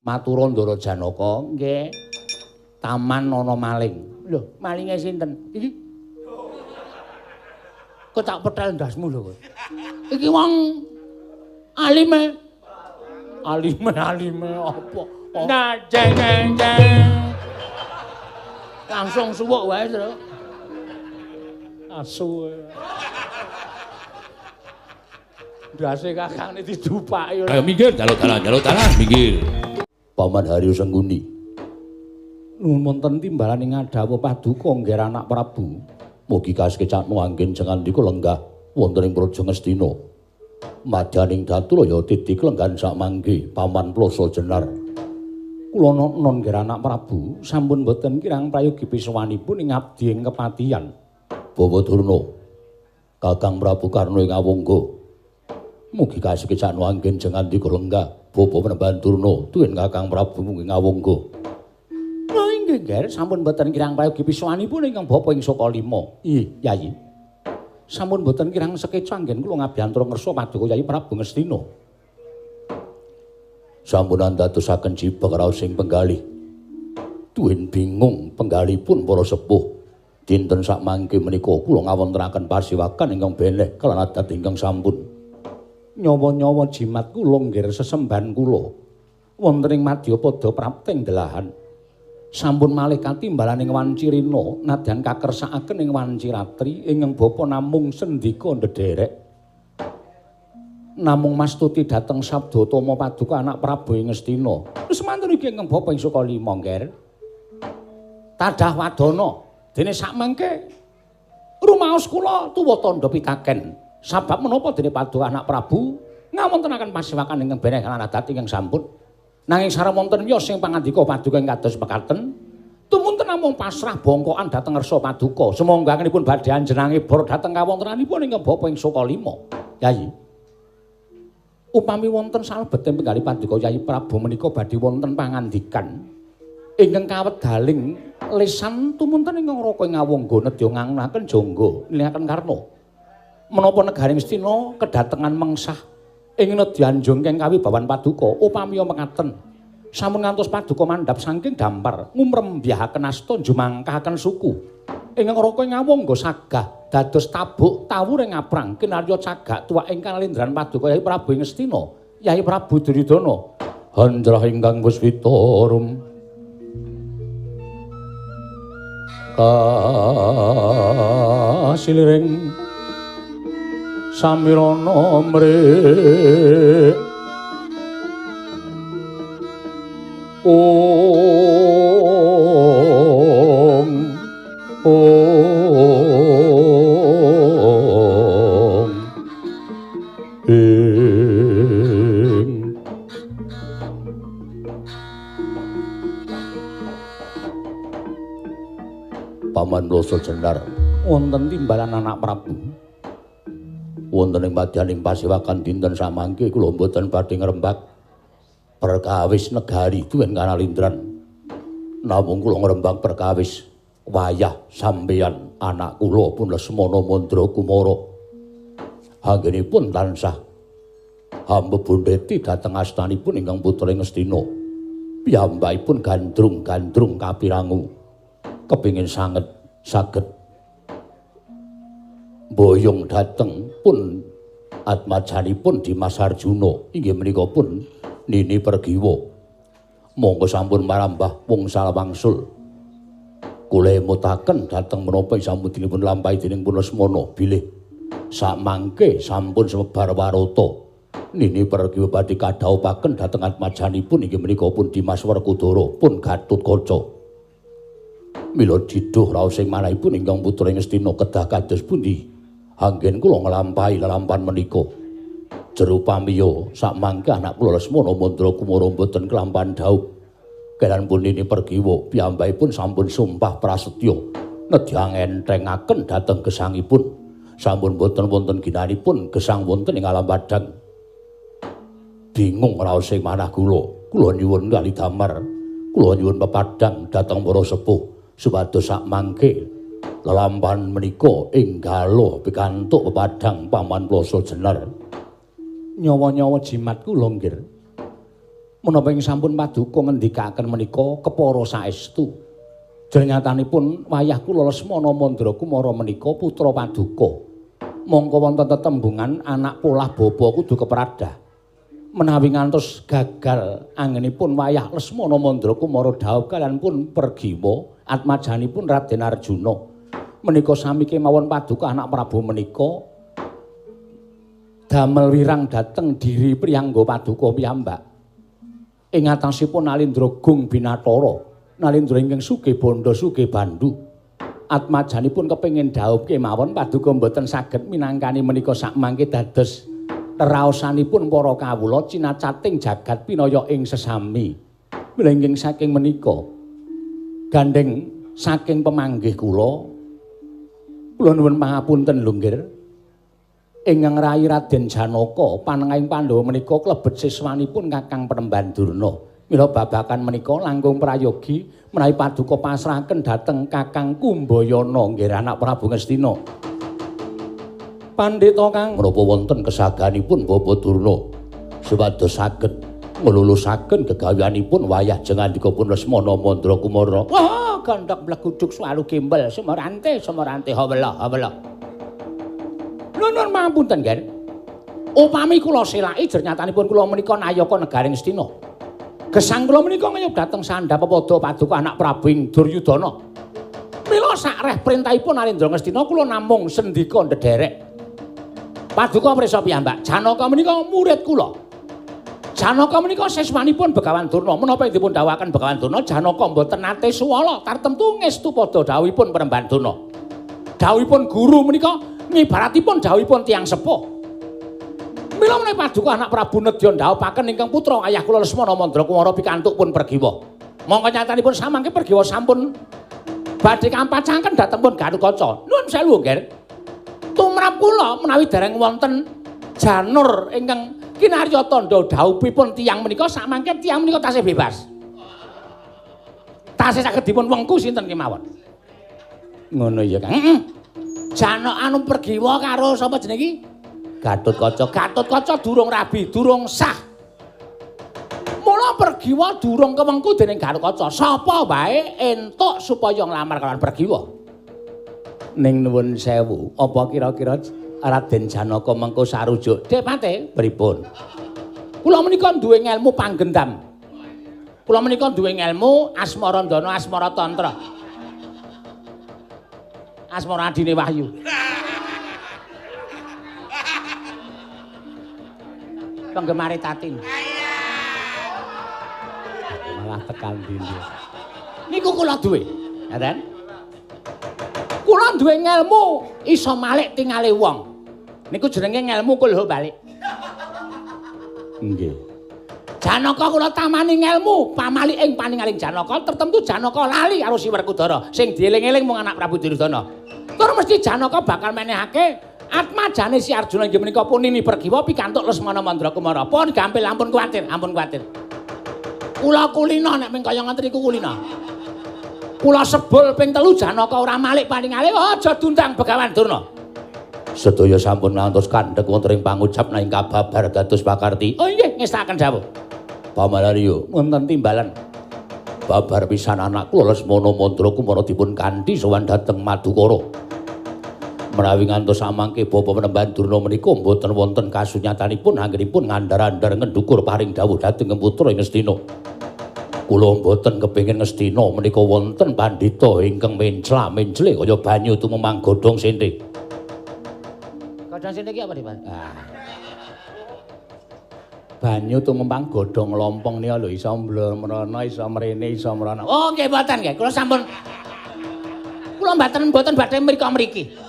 Matura Ndara Janaka, nggih. Taman ana maling. Lho, malinge sinten? Iki. Kok tak petel ndasmu lho kowe. Iki wong alime. Alime apa? Nah, jeng. Langsung suwuk wae, Tru. Asu. Ndase kakange didupaki. Ayo minggir, jaluk dalan, minggir. Paman Haryo Sengguni. Nuwun wonten timbalan ing ngadhawa paduka nggih anak Prabu. Mugi kasekecatmu anggen jengandika lenggah wonten ing Praja Ngastina. Madyaning Daturaya titik lenggan sakmangke Paman Plasa Jenar. Kula non nggih anak Prabu sampun boten kirang prayogi pisowanipun ing abdi ing kepatihan. Bawa Durna. Kakang Prabu Karna ing Awangga. Mugi kasekecatmu anggen jengandika lenggah Bapa Penemban Durna tuwin Kakang Prabu ing Awangga. Oh inggih nggih sampun boten kirang prayogi pisowanipun ingkang Bapa ing Sokalima. Ih, Yayi. Sampun boten kirang sekeca anggen kula ngabiyantara ngersa paduka Yayi Prabu Ngastina. Sampun andadosaken jibak raos ing penggalih. Tuwin bingung penggalipun para sepuh. Dinten sakmangke menika kula ngawontenaken pasiwakan ingkang beneh kelan adat ingkang sampun. Nyawa-nyawa jimat kula nggih sesembahan kula. Wonten ing Madyapada prapting delahan. Sampun malih katimbalaning Wancirina nadyan kakersakaken ing Wanciratri ingkang bapa namung sendika ndederek. Namung mastuti dhateng Sabdatama paduka anak Prabu ing Ngastina. Semantun iki ingkang bapa ing Sokalima nggih. Tadah wadana dene sakmangke rumaos kula tuwa tandha pitaken. Sabab menapa dene paduka anak Prabu ngawontenaken pasiwakan ingkang beneh lan adat ingkang sampun. Nanging sareng wonten wiyos sing pangandika paduka ing kados mekaten, tumunten namung pasrah bongkokan dhateng ngersa paduka. Sumangga anggenipun badhe anjenengi bor dhateng kawontenanipun ingkang bapa ing Sokalima. Yayi. Upami wonten salebetipun penggalih paduka Yayi Prabu menika badhe wonten pangandikan ingkang kawedaling lisan tumunten ingkang raka ing Awangga nedya ngangunaken jangga nilaken Karna. Menapa negari Ngastina kedatengan mengsah ing nedyanjung keng kawibawan paduka upami mekaten sampun ngantos paduka mandhap saking dampar ngumrembyahaken asta jumangkahaken suku ingkang raka ing Awangga sagah dados tabuk tawuring aprang kinarya cagak tuwak ing kalendran paduka Yayi Prabu ing Ngastina Yayi Prabu Duryudana handrah ingkang Puspitarum kasiliring Samirana mrih Paman Plasa Jenar wonten timbalan anak Prabu wonten ing madyaning pasiwakan dinten samangke kula mboten badhe ngrembak perkawis negari duwen kanalindran namung kula ngrembak perkawis wayah sampeyan anak kula pun Lesmana Mandra Kumara anggenipun tansah hambebundheti dhateng astanipun ingkang putra Ngastina piyambakipun gandrung-gandrung kapirangu kepingin sanget saged boyong dhateng pun atmajanipun Dimas Arjuna inggih menika pun Nini Pergiwa monggo sampun marambah wungsal wangsul kula mutaken dhateng menapa sampun dipun lampahi dening pun Lesmana bilih sakmangke sampun semebar warata Nini Pergiwa badhe kadhaupaken dhateng atmajanipun inggih menika pun Dimas Werkudara pun Gatutkaca mila jidhuh raos ing manahipun ingkang putra Ngastina kedah kados pundi anggen kula nglampahi lelampahan menika jero pamiya sakmangke anak kula Lesmana Mandra Kumara mboten kelampahan dhaup kelan pun Nini Pergiwa piyambakipun sampun sumpah prasetya nedya ngentrengaken dhateng gesangipun sampun boten wonten ginanipun gesang wonten ing alam padhang bingung raos ing manah kula nyuwun kali damar kula nyuwun pepadhang dhateng para sepuh supados sakmangke lelampahan menika enggal pikantuk pepadhang Paman Plasa Jenar nyawa-nyawa jimat kula nggih menapa ing sampun paduka ngendikaken menika kepara saestu. Jernyatanipun wayah kula Lesmana Mandra Kumara menika putra paduka. Mongko wonten tetembungan anak polah bapa kudu kepradah. Menawi ngantos gagal anggenipun wayah Lesmana Mandra Kumara dhaup kaliyan pun pergiwa atmajanipun Raden Arjuna. Menika sami kemawon paduka anak Prabu menika damel wirang dhateng diri priyangga paduka piyambak. Ing atasipun Nalindra Gung Binathara, Nalindra ingkang sugih bondo sugih bandu. Atmajanipun kepengin dhaup kemawon paduka mboten saged minangkani menika sakmangke dados raosanipun para kawula cinacating jagat pinaya ing sesami. Mlengking saking menika gandeng saking pemanggih kula nuwun pangapunten Lunggir. Ingkang rai Raden Janaka panengahing Pandhawa menika klebet siswanipun Kakang Penemban Durna. Mila babakan menika langkung prayogi menawi paduka pasrahaken dhateng Kakang Kumbayana nggih anak Prabu Ngastina. Pandhita Kang menapa wonten kesaganipun Bapak Durna supados saged nglulusaken gegaweanipun wayah jengandikapun Lesmana Mandra Kumara. Wah, gandhak blekuduk swalu gembel semerante hawela. Nuwun pangapunten, Ger. Upami kula selaki jernyatanipun kula menika nayaka negaring Astina. Gesang kula menika ngayub dhateng sandhap pada paduka anak Prabu Duryudana. Mila sakreh printahipun Narendra Ngastina kula namung sendika ndederek. Paduka prisa piyambak, Janaka menika murid kula. Janaka menika siswanipun Begawan Durna. Menapa dipun dawuhaken Begawan Durna, Janaka mboten nate suwala tartemtu ngestu padha dawuhipun Penemban Durna. Dawuhipun guru menika ngibaratipun dawuhipun tiyang sepuh. Mila menawi paduka anak Prabu Nedya ndhaupaken ingkang putra ayah kula Lesmana Mandra Kumara pikantuk pun pergiwa. Mongko nyatanipun samangke pergiwa sampun badhe kampacanken dhateng pun Gatotkaca. Nuwun sewu, Ger. Tumrap kula menawi dereng wonten janur ingkang kinarya tandha dhauhipun tiyang menika samangke tiyang menika tasih bebas. Tasih saged dipun wengku sinten kemawon. Ngono ya, Kang. Janak anu pergiwa karo sapa jenenge iki? Gatotkaca. Gatotkaca durung rabi, durung sah. Mula pergiwa durung kewengku dening Gatotkaca. Sapa wae entuk supaya nglamar kalian pergiwa. Ning nuwun sewu, apa kira-kira Raden Janaka mengko sarujuk? Dek Pate, pripun? Kula menika duwe ngelmu panggendam. Kula menika duwe ngelmu asmarandana, asmara tantra. Asmara adine Wahyu. Penggemare Tatin. Malah tekan dindi. Niku kula duwe, ngaten? Kula duwe ngelmu iso malik tingale wong. Niku jenenge ngelmu kulho balik. Nggih. Janaka kula tamani ngelmu pamalik ing paningaling Janaka tertentu Janaka lali karo Si Werkudara sing dieling-eling mung anak Prabu Duryudana. Tur mesti Janaka bakal menehake atmajane Si Arjuna inggih menika punini pergiwa pikantuk Lesmana Mandra Kumara. Pun gampil ampun kuwatir. Kula kulina nek ming kaya ngoten iku kulina. Kula sebul ping 3 Janaka ora malik paningale aja dundang Begawan Durna. Sedaya sampun ngantos kandhek wonten ing pangucap nang kababar dados pakarti. Oh nggih, ngestaken dawuh. Pamalario wonten timbalan. Babar pisan anak kula Lesmana Mandra Kumara dipun kanthi sowan dhateng Madukara. Menawi ngantos samangke Bapa Penemban Durna menika mboten wonten kasunyatanipun anggenipun ngandhar-andhar ngendukur paring dawuh dhateng putra ing Astina. Kula mboten kepengin Ngastina menika wonten pandhita ingkang mencla-mencle kaya banyu tumemang godhong sente. Godhong sente iki apa, Pak? Banyu tumemang godhong lompong nika lho iso mrana, iso mrene, iso mrana. Oh, nggih mboten nggih. Kula sampun kula mboten badhe mriki.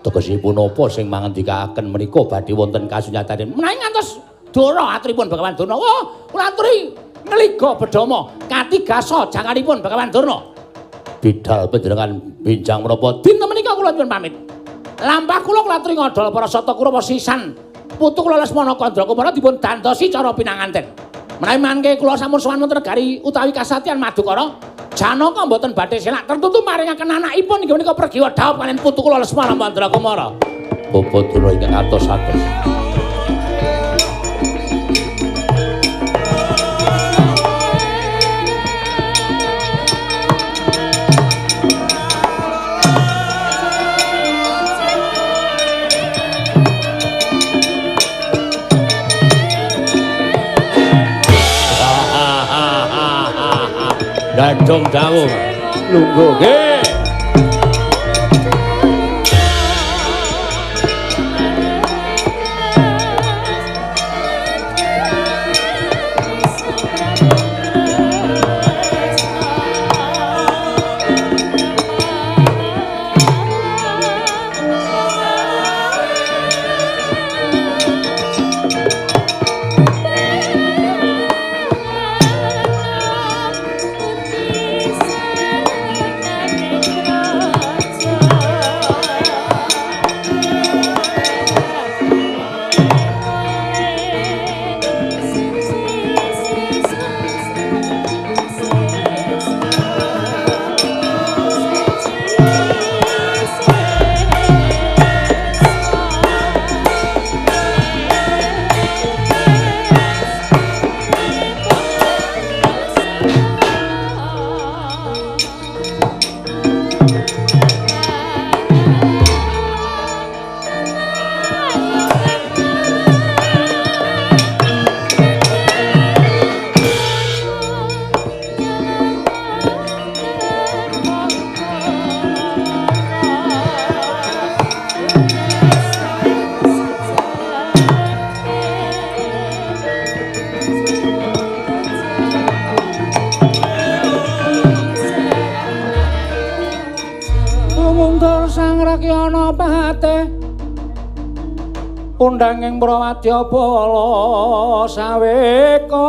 Tegesipun apa sing mangandikaken menika badhe wonten kasunyatan menawi ngantos Dora aturipun Begawan Durna. Wah, kula aturi ngliga bedama katigasa janganipun Begawan Durna. Bidal panjenengan benjang menapa dinten menika kula nyuwun pamit. Lampah kula aturi ngodol para sata Kurawa sisan putu kula Lesmana Mandra Kumara dipun dandosi cara pinanganten. Menawi mangke kula sampun sowan wonten negari utawi kasatyan Madukara, Janaka mboten badhe selak tertutu maringaken anakipun inggih menika pergiwa dhaup kaliyan putu kula Lesmana Mandra Kumara. Bapa Durna ingkang atos-atos. Dandung dawuh. Lungguh. Nggih. Ana pate undanging Prawadya Bala saweka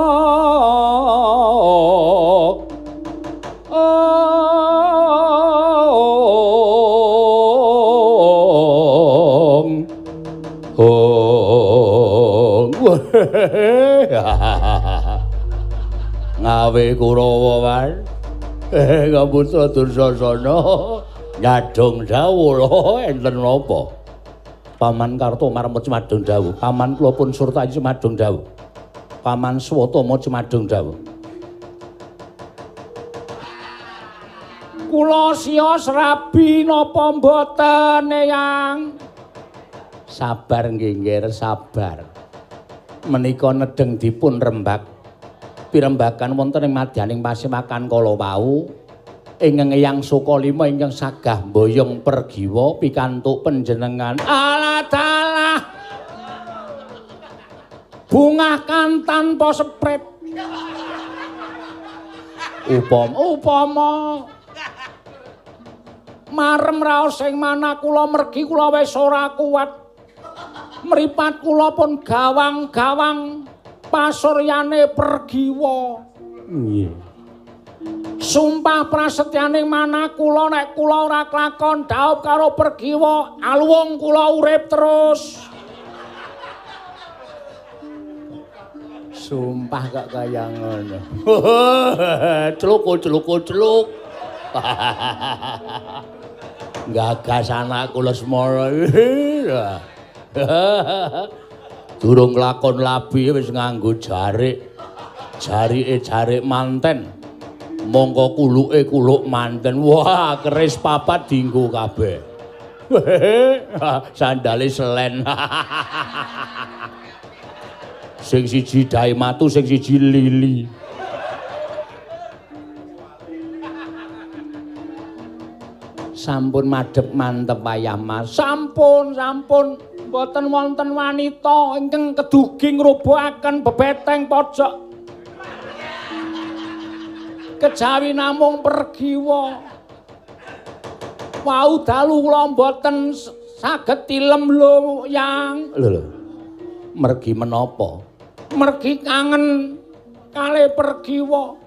ngawe Kurawa wae Kaputra Dursasana nyadong dawuh enten napa Paman Kartomar Cemadung dawuh Paman kula pun Surtaji Cemadung dawuh Paman Swatama Cemadung dawuh kula sios rabi napa mboten Eyang sabar nggih sabar menika nedeng dipun rembak pirembagan wonten ing madyaning Pasewakan kala wau ingkang Eyang Sukalima ingkang sagah mboyong pergiwa pikantuk panjenengan Allah taala bungah kan tanpa sepret upama marem raos sing manah kula mergi kula wis ora kuat mripat kula pun gawang-gawang pasuryane pergiwa nggih sumpah prasetyaning manah kula nek kula ora klakon dhaup karo pergiwa aluwung kula urip terus sumpah kok kaya ngono celuk gagas anakku Lesmana durung lakon labi wis nganggo jarik manten mongko kuluke kuluk manten wah keris papat dienggo kabeh sandale selen sing siji dae matu sing siji lili sampun madhep mantep wayah Mas sampun mboten wonten wanita ingkang kedugi ngrubuhaken bebeteng pojok kejawi namung pergiwa wau dalu kula mboten saged tilem lho Yang lho mergi menapa mergi kangen kalih pergiwa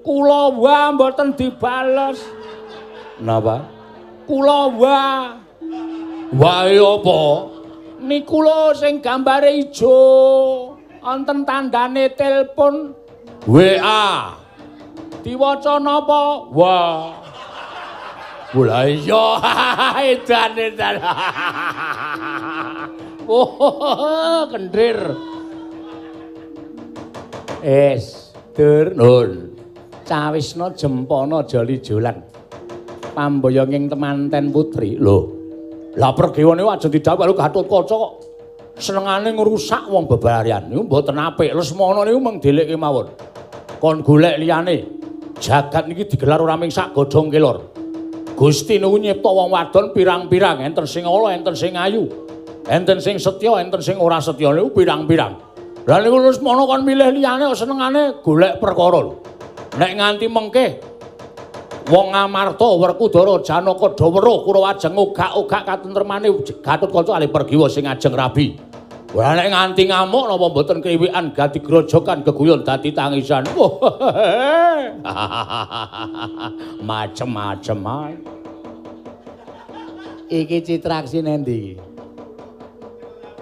kula wae mboten dibales napa kula wae apa niku lho sing gambare ijo wonten tandane telepon WA diwaca napa? Wah. Lha iya edan. Oh, kendhir. Dur nun. Cawisna jempana joli jolan. Pamboyonging temanten putri. Lho. Lah pergiwane aja didhawuh karo Gatotkaca kok. Senengane ngrusak wong bebayan. Niku mboten apik. Lesmana niku mung dhelike mawon. Kon golek liyane. jagat niki digelar ora mung sak godhong kelor. Gusti niku nyipta wong wadon pirang-pirang, enten sing ala, enten sing ayu. Enten sing setya, enten sing ora setya niku pirang-pirang. Lah niku terus mono kon milih liyane kok senengane golek perkara. Nek nganti mengke wong Amarta, Werkudara, Janaka, Daweruh, Kurawajeng ogak-ogak katentremane Gatotkaca ali pergiwa sing ajeng rabi. Wah nek nganti ngamuk napa mboten kriwikan dadi grojokan geguyon dadi tangisan. Macem-macem ae. Iki citraksi nendi?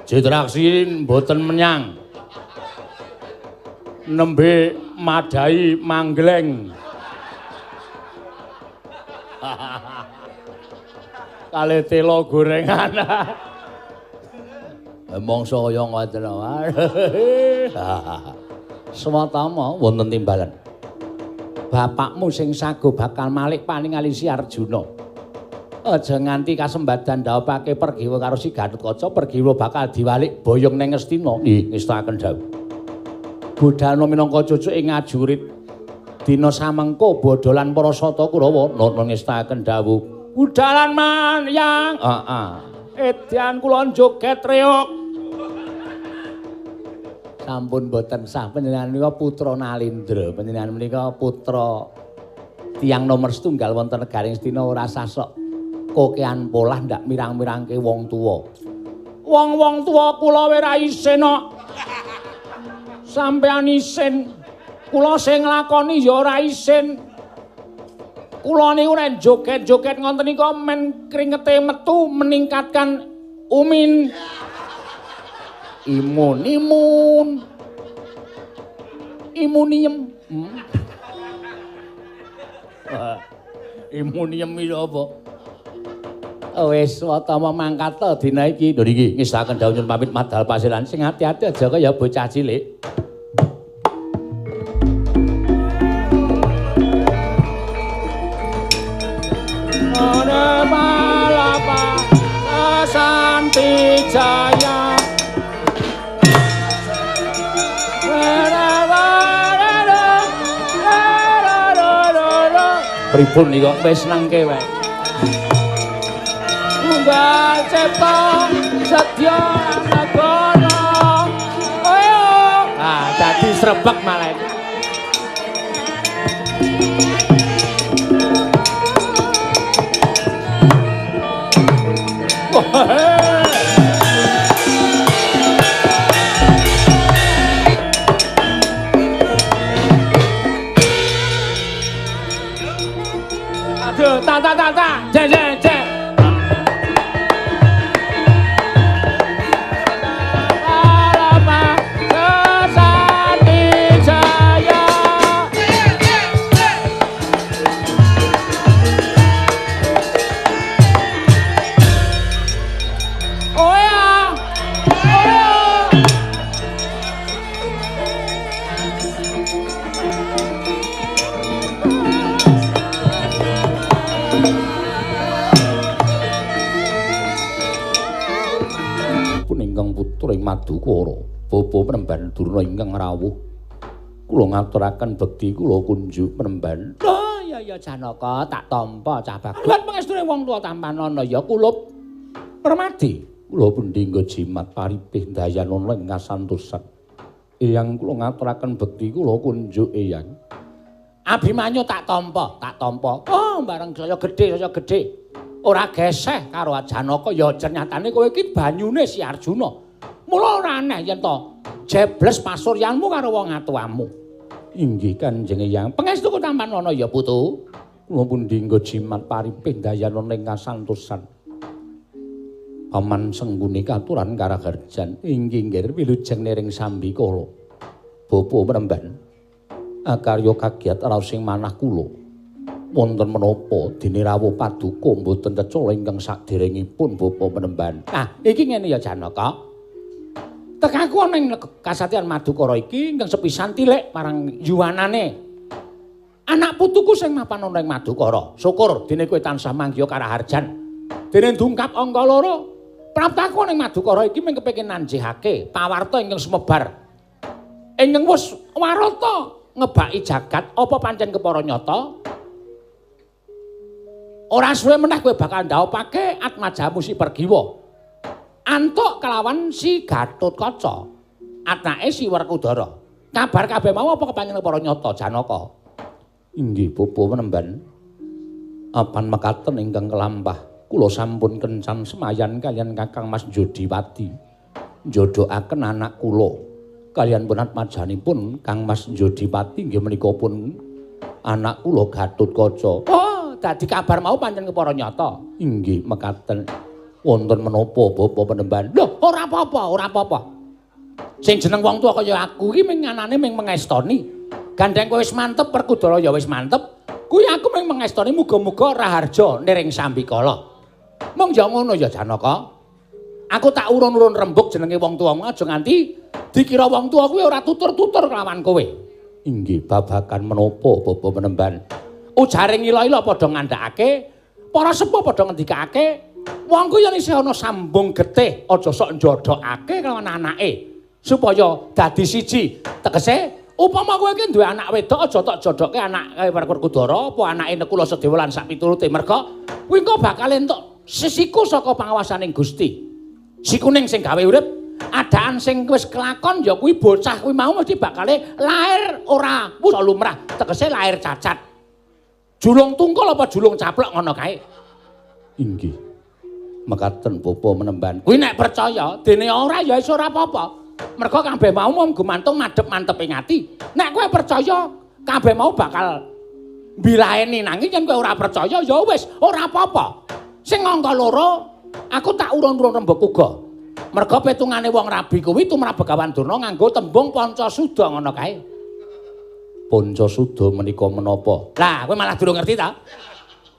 Citraksi mboten menyang. Nembe madai Manggleng. Kali telo gorengan. Mongso kaya ngoten wae. Swatama wonten timbalan. Bapakmu sing sago bakal malik paningali si Arjuna. Aja nganti kasembadan dhawuhake pergiwa karo si Gatotkaca, pergiwa bakal diwalik boyong ning Ngastina. Nggih, ngestaken dawuh. Budalna minangka cucuke ngajurit dina samengko bodolan para sata Kurawa ngestaken dawuh. Budalan manyang. Heeh. Edyan kula joget reok. Sampun boten sah panjenengan menika putra Nalindra, panjenengan menika putra tiyang nomor setunggal wonten negaring Astina ora sasok kokean polah ndak mirang-mirangke wong tuwa. Wong-wong tuwa kula ora isin kok. Sampeyan isin. Kula sing nglakoni ya ora isin. Kula niku nek joget-joget ngoten nika men kringete metu meningkatkan imunium. Imunium iki apa? Wis watama mangkat to dina iki. Lho niki ngestaken dawuh nyuwun pamit madhal pasilan sing ati-ati aja kaya bocah cilik. Ora malapa Santi Jaya. Pripun iki kok wis nengke wae. Tunggal cipta sedya nagara. Ayo. Ah, dadi srebek malah. Aduh, ta. Je. Madukara, bapa Penemban Durna ingkang rawuh. Kula ngaturaken bekti kula kunjuk Penemban. Oh ya Janaka, tak tampa cah bagus. Lan pangestune wong tuwa tampanana ya kulup Permadi. Kula pundi nggo jimat paripih dayanana ing kasantosan. Eyang kula ngaturaken bekti kula kunjuk Eyang. Abimanyu tak tampa. Oh bareng saya gedhe. Ora geseh karo Janaka ya ternyatane kowe iki banyune si Arjuna. Mula ora aneh yen to jebles pasuryanmu karo wong atuwamu. Inggih Kanjeng Eyang, pangestuku tampanana ya putu. Kula pundi nggo jimat paripih dayanana ing kasantosan. Paman Sengguni katuran karaharjan inggih nggih wilujeng nering sambikala. Bapa Penemban, akarya kagiat raos sing manah kula. Wonten menapa dene rawuh paduka mboten cecala ingkang saderengipun Bapa Penemban. Nah, iki ngene ya Janaka. Tekaku ana ing kasatyan Madukara iki ingkang sepisan tilik marang yuwanane anak putuku sing mapan ana ing Madukara. Syukur dene kowe tansah manggiya karaharjan. Dene ndungkap angka 2, praptaku ning Madukara iki mung kepengin nanjihake pawarta ingkang sumebar. Ingkang wis warata ngebaki jagat apa pancen kepara nyata? Ora suwe meneh kowe bakal ndhaupake Atmajamu si Pergiwa. Antuk kelawan si Gatotkaca, anake si Werkudara. Kabar kabeh mau apa kepanjen kepara nyata Janaka? Inggih Bapa Penemban. Apan mekaten ingkang kelampah, kula sampun kencan semayan kalian Kakang Mas Jodiwati. Njodokaken anak kula kalian pun atmajanipun Kang Mas Jodiwati inggih menika pun anak kula Gatotkaca. Oh, dadi kabar mau pancen kepara nyata. Inggih mekaten. Wonten menapa Bapa Penemban? Lho, ora apa-apa, ora apa-apa. Sing jeneng wong tuwa kaya aku iki ming anane ming mengestoni. Gandeng kowe wis mantep, Werkudara ya wis mantep. Kuwi aku mung mengestoni muga-muga raharja niring sambikala. Mung ya ngono ya Janaka. Aku tak urun-urun rembug jenenge wong tuwamu aja nganti dikira wong tuwa kuwi ora tutur-tutur kelawan kowe. Inggih babagan menapa Bapa Penemban? Ujare ngila-ila padha ngandhakake, para sepuh padha ngendikake, wong kuwi yen isih ana sambung getih aja sok njodhokake kelawan anake supaya dadi siji. Tegese upama kowe iki duwe anak wedok aja tok jodhoke anake Werkudara apa anake Nekula Sedewa lan sak piturute merga kuwi engko bakal entuk sisiku saka pangawasaning Gusti. Sikuning sing gawe urip, adaan sing wis kelakon ya kuwi bocah kuwi mau mesti bakale lair ora wusa lumrah, tegese lair cacat. Julung tungkul apa julung caplok ngono kae. Inggih. Mekaten Bapa Menemban. Kuwi nek percaya dene ora ya iso ora apa-apa. Mergo kabeh mau gumantung madhep-manteping ati. Nek kowe percaya, kabeh mau bakal mbilaeni nanging yen kowe ora percaya ya wis ora apa-apa. Sing angka loro, aku tak urun-urun rembug uga. Mergo petungane wong rabi kuwi tumrap Begawan Durna nganggo tembung Pancasuda ngono kae. Pancasuda menika menapa? Lah, kowe malah durung ngerti ta?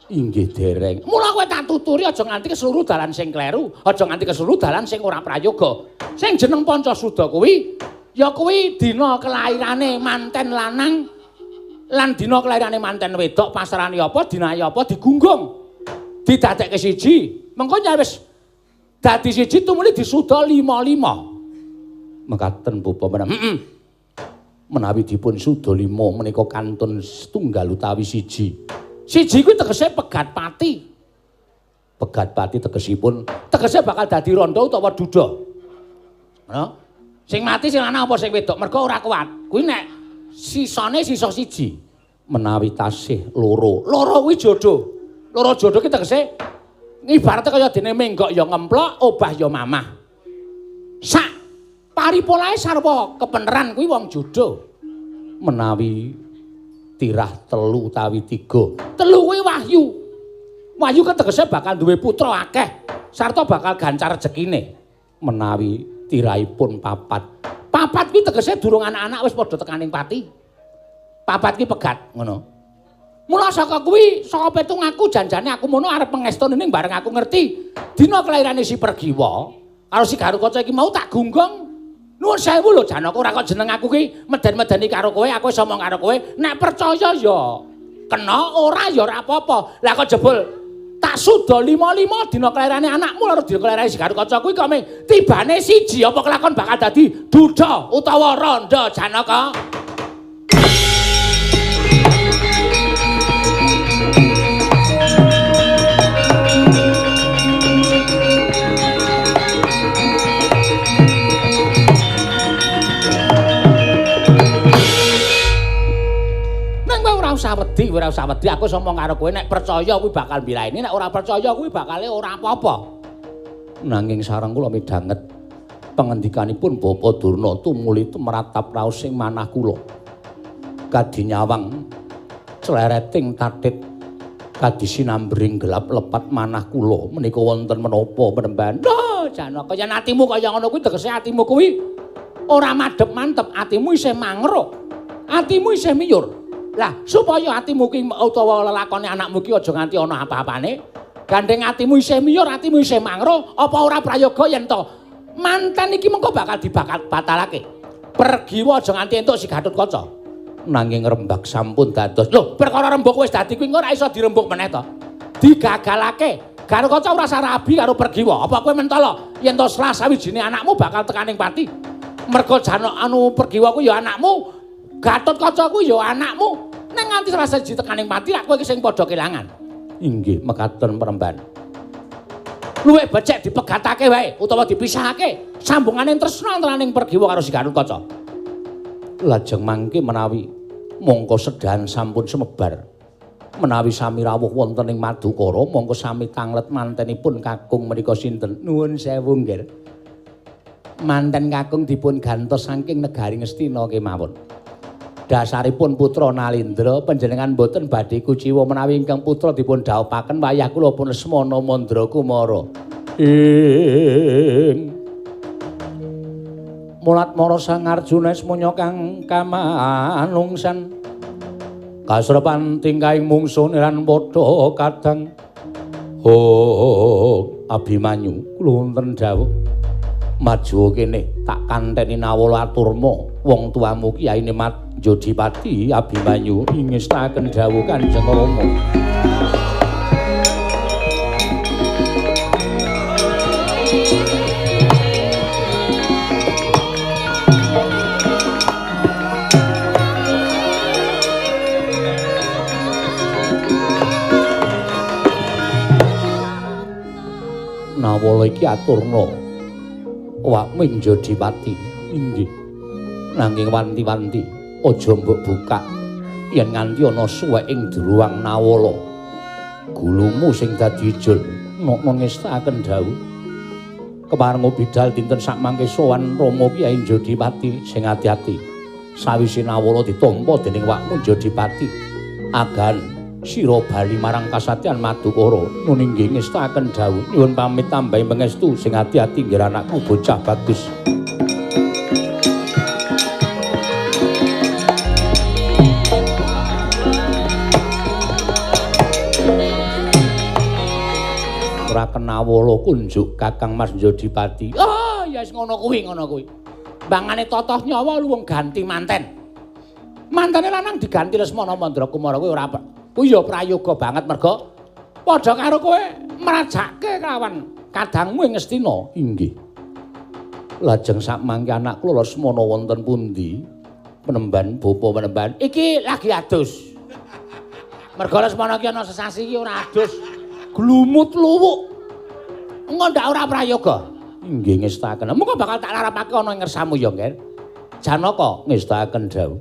Inggih dereng. Mula kowe tak tuturi aja nganti keseluruh dalan sing kleru, aja nganti keseluruh dalan sing ora prayoga. Sing jeneng Pancasuda kuwi ya kuwi dina kelairane manten lanang lan dina kelairane manten wedok pasrane apa dinae apa digunggung. Didadekke siji. Mengko wis dadi siji tumuli disuda 5-5. Mekaten Bapa Menem. Menawi dipun suda 5 menika kantun setunggal utawi siji. Siji kuwi tegese pegat pati. Pegat pati tegesipun tegese bakal dadi randha utawa duda. Nah, sing mati sing lanang apa sing wedok mergo ora kuat. Kuwi nek sisane sisa siji. Menawi tasih loro. Loro kuwi jodoh. Loro jodoh ki tegese ibaratnya kaya dene menggok ya ngemplok, obah ya mamah. Sak paripolahe sarwa kepeneran kuwi wong jodoh. Menawi tirah 3 utawi 3. 3 kuwi wahyu. Wahyu ketegese bakal duwe putra akeh sarta bakal gancar rezekine. Menawi tirahipun 4. 4 kuwi tegese durung anak-anak wis padha tekaning pati. 4 kuwi pegat ngono. Mula saka kuwi saka petungku janjane aku mono arep pengestone ning bareng aku ngerti dina kelairane si Pergiwa karo si Gatotkaca iki mau tak gunggong. Nuwun sewu lho Janaka, ora kok jeneng aku ki meden-medeni karo kowe, aku wis omong karo kowe, nek percaya ya kena, ora ya ora apa-apa. Lah kok jebul tak suda 5-5 dina kelairane anakmu karo dina kelairane si Gatotkaca kuwi kok ming tibane siji apa kelakon bakal dadi duda utawa randha Janaka. Ora usah wedi, aku ngomong karo kowe nek percaya kuwi bakal mbilaeni, nek ora percaya kuwi bakale ora apa-apa. Nanging sareng kula midhanget pangendikanipun Bapa Durna tumuli meratap raos sing manah kula. Kadinyawang clereting tatit kadisinambring gelap lepat manah kula menika wonten menapa Penemban? Lho, Janaka, yen atimu kaya ngono kuwi tegese atimu kuwi ora madhep mantep, atimu isih mangruk. Atimu isih miyur. Lah, supaya atimu ki utawa lelakone anakmu ki aja nganti ana apa-apane, gandeng atimu isih miyur, atimu isih mangro, apa ora prayoga yen to manten iki mengko bakal dibakal batalake. Pergiwa aja nganti entuk si Gatotkaca. Nanging rembag sampun dados. Lho, perkara rembug wis dadi kuwi ora iso dirembug meneh to. Digagalake. Gatotkaca ora sarabi karo Pergiwa. Apa kowe mentolo yen to salah sawijine anakmu bakal tekaning pati? Mergo Pergiwa kuwi ya anakmu. Gatotkaca kuwi ya anakmu. Nang nganti salah siji tekaning mati lak kowe iki sing padha kelangan. Inggih, mekaten Premban. Luwih becik dipegatake wae utawa dipisahake sambungane tresna antaraning Pergiwa karo si Gatotkaca. Lajeng mangke menawi mongko sedahan sampun semebar. Menawi sami rawuh wonten ing Madukara, mongko sami tanglet mantenipun kakung menika sinten? Nuwun sewu nggih. Manten kakung dipun gantos saking negari Ngastina kemawon. Dasaripun putra Nalindra panjenengan boten badhe kuciwa menawi ingkang putra dipun dhaupaken wayah kula pun Lesmana Mandrakumara. Mulat mara Sang Arjuna semono kang kamanungsan. Kasrepan tingkahing mungsuh lan padha kadang. Abimanyu kula wonten dawuh. Maju kene tak kanteni Nawala Aturma wong tuamu Kyai Nemat Jodipati Abimanyu ingestaken dawuh Kanjeng Rama. Nawala iki aturna Wakming Jodipati. Inggih. Nanging wanti-wanti aja mbok buka yen nganti ana suweking druwang Nawala. Gulumu sing dadi ijul nok ngestaken dawuh. Keparenga bidal dinten sakmangke sowan Rama Kyai Jodipati sing ati-ati. Sawise Nawala ditampa dening Wakming Jodipati, agan sira bali marang kasatyan Madukara. Nun inggih ngestaken dawuh. Nyuwun pamit tambahi pangestu sing ati-ati nggih anakku bocah bagus. Ora kenawala kunjuk Kakang Mas Jodipati. Ah, ya wis ngono kuwi. Bangane totoh nyawa luwung ganti manten. Mantene lanang diganti Lesmana Mandrakumara kuwi ora kuwi ya prayoga banget merga padha karo kowe mrajake kelawan kadangmu ing Ngastina. Inggih. Lajeng sakmangke anak kula Lesmana wonten pundi? Penemban bapa penemban. Iki lagi adus. Merga Lesmana ki ana sesasi iki ora adus. Glumut luwuk. Engko ndak ora prayoga. Inggih ngestaken. Mengko bakal tak larapake ana ing ngersamu ya, Nger. Janaka ngestaken dawuh.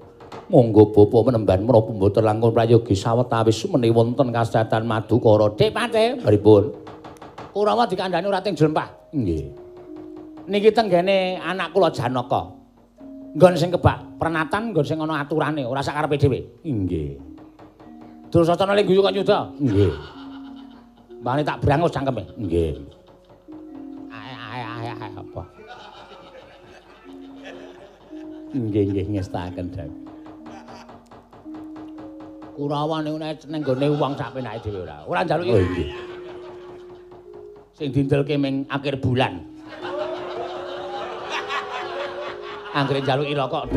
Monggo bapa menemban menapa mboten langkung prayogi sawetawis sumeni wonten kasatan Madukara. Dik Pate, pripun? Kurawa dikandhani ora ting Jlempah. Nggih. Niki tenggene anak kula Janaka. Nggon sing kebak pernatan, nggon sing ana aturane, ora sak karepe dhewe. Nggih. Dursasana ling guyu kok nyuda. Nggih. Mbane tak brangus cangkeme. Nggih. Ae apa? Nggih ngestaken dawuh. Kurawa niku nek nenggone wong sak penake dhewe ora. Ora njaluki. Oh nggih. Sing dindelke ming akhir bulan. Anggere njaluki rokok.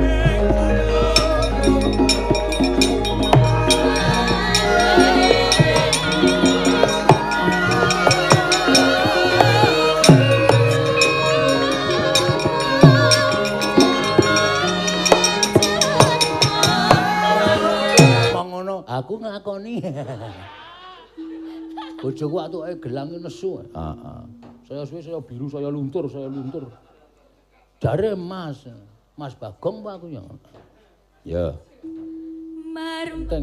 Aku ngakoni. Bojoku atuke gelang nesu. Heeh. Saya suwe saya biru, saya luntur. Jare Mas Bagong apa aku ya? Ya.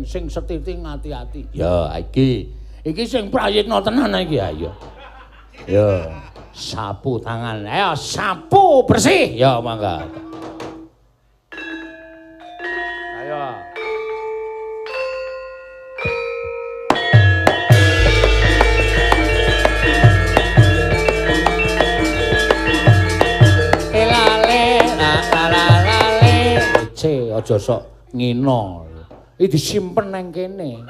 Sing setiting ati-ati. Ya, iki sing prayitna tenan iki ayo. Ya, sapu tangan. Ayo sapu bersih. Ya, mangga. Ayo. Aja sok ngino. Iki disimpen nang kene.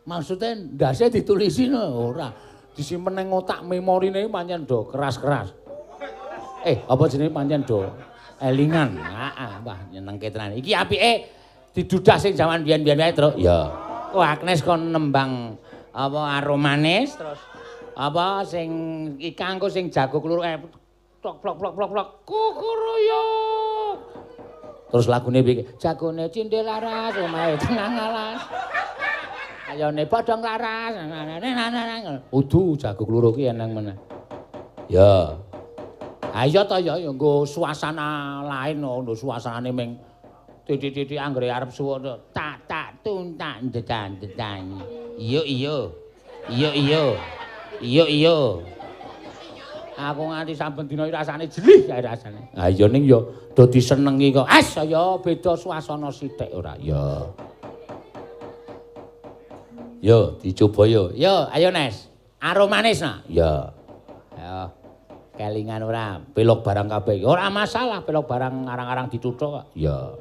Maksude ndase ditulisi ora. Disimpen nang otak memorine pancen do keras-keras. Apa jenenge pancen do elingan. Heeh, wah nyenengke tenan. Iki apike didudah sing jaman biyen-biyen wae, Tru. Ya. Kok Agnes kon nembang apa aromanis terus apa sing ikang kok sing jago kluruk tok plok kukuruyuk. Terus lagune piye? Jagone cindil laras, omahe tengah alas. Ayone bodhong laras. Udu jago kluru ki eneng meneh. Ya. Ayo to ya nggo suasana lain nggo suasanane ming titik-titik anggere arep suwun tak tuntak dedan. Iya. Aku nganti saben dina rasane jelih kae rasane. Ha iya ning ya do disenengi kok. Ya beda suasana sithik ora ya. Yo dicoba yo. Yo ayo Nes. Aromanis nah. Ya. Ayo. Kelingan ora pelok barang kabeh. Ora masalah pelok barang arang-arang dituthuk kok. Ya.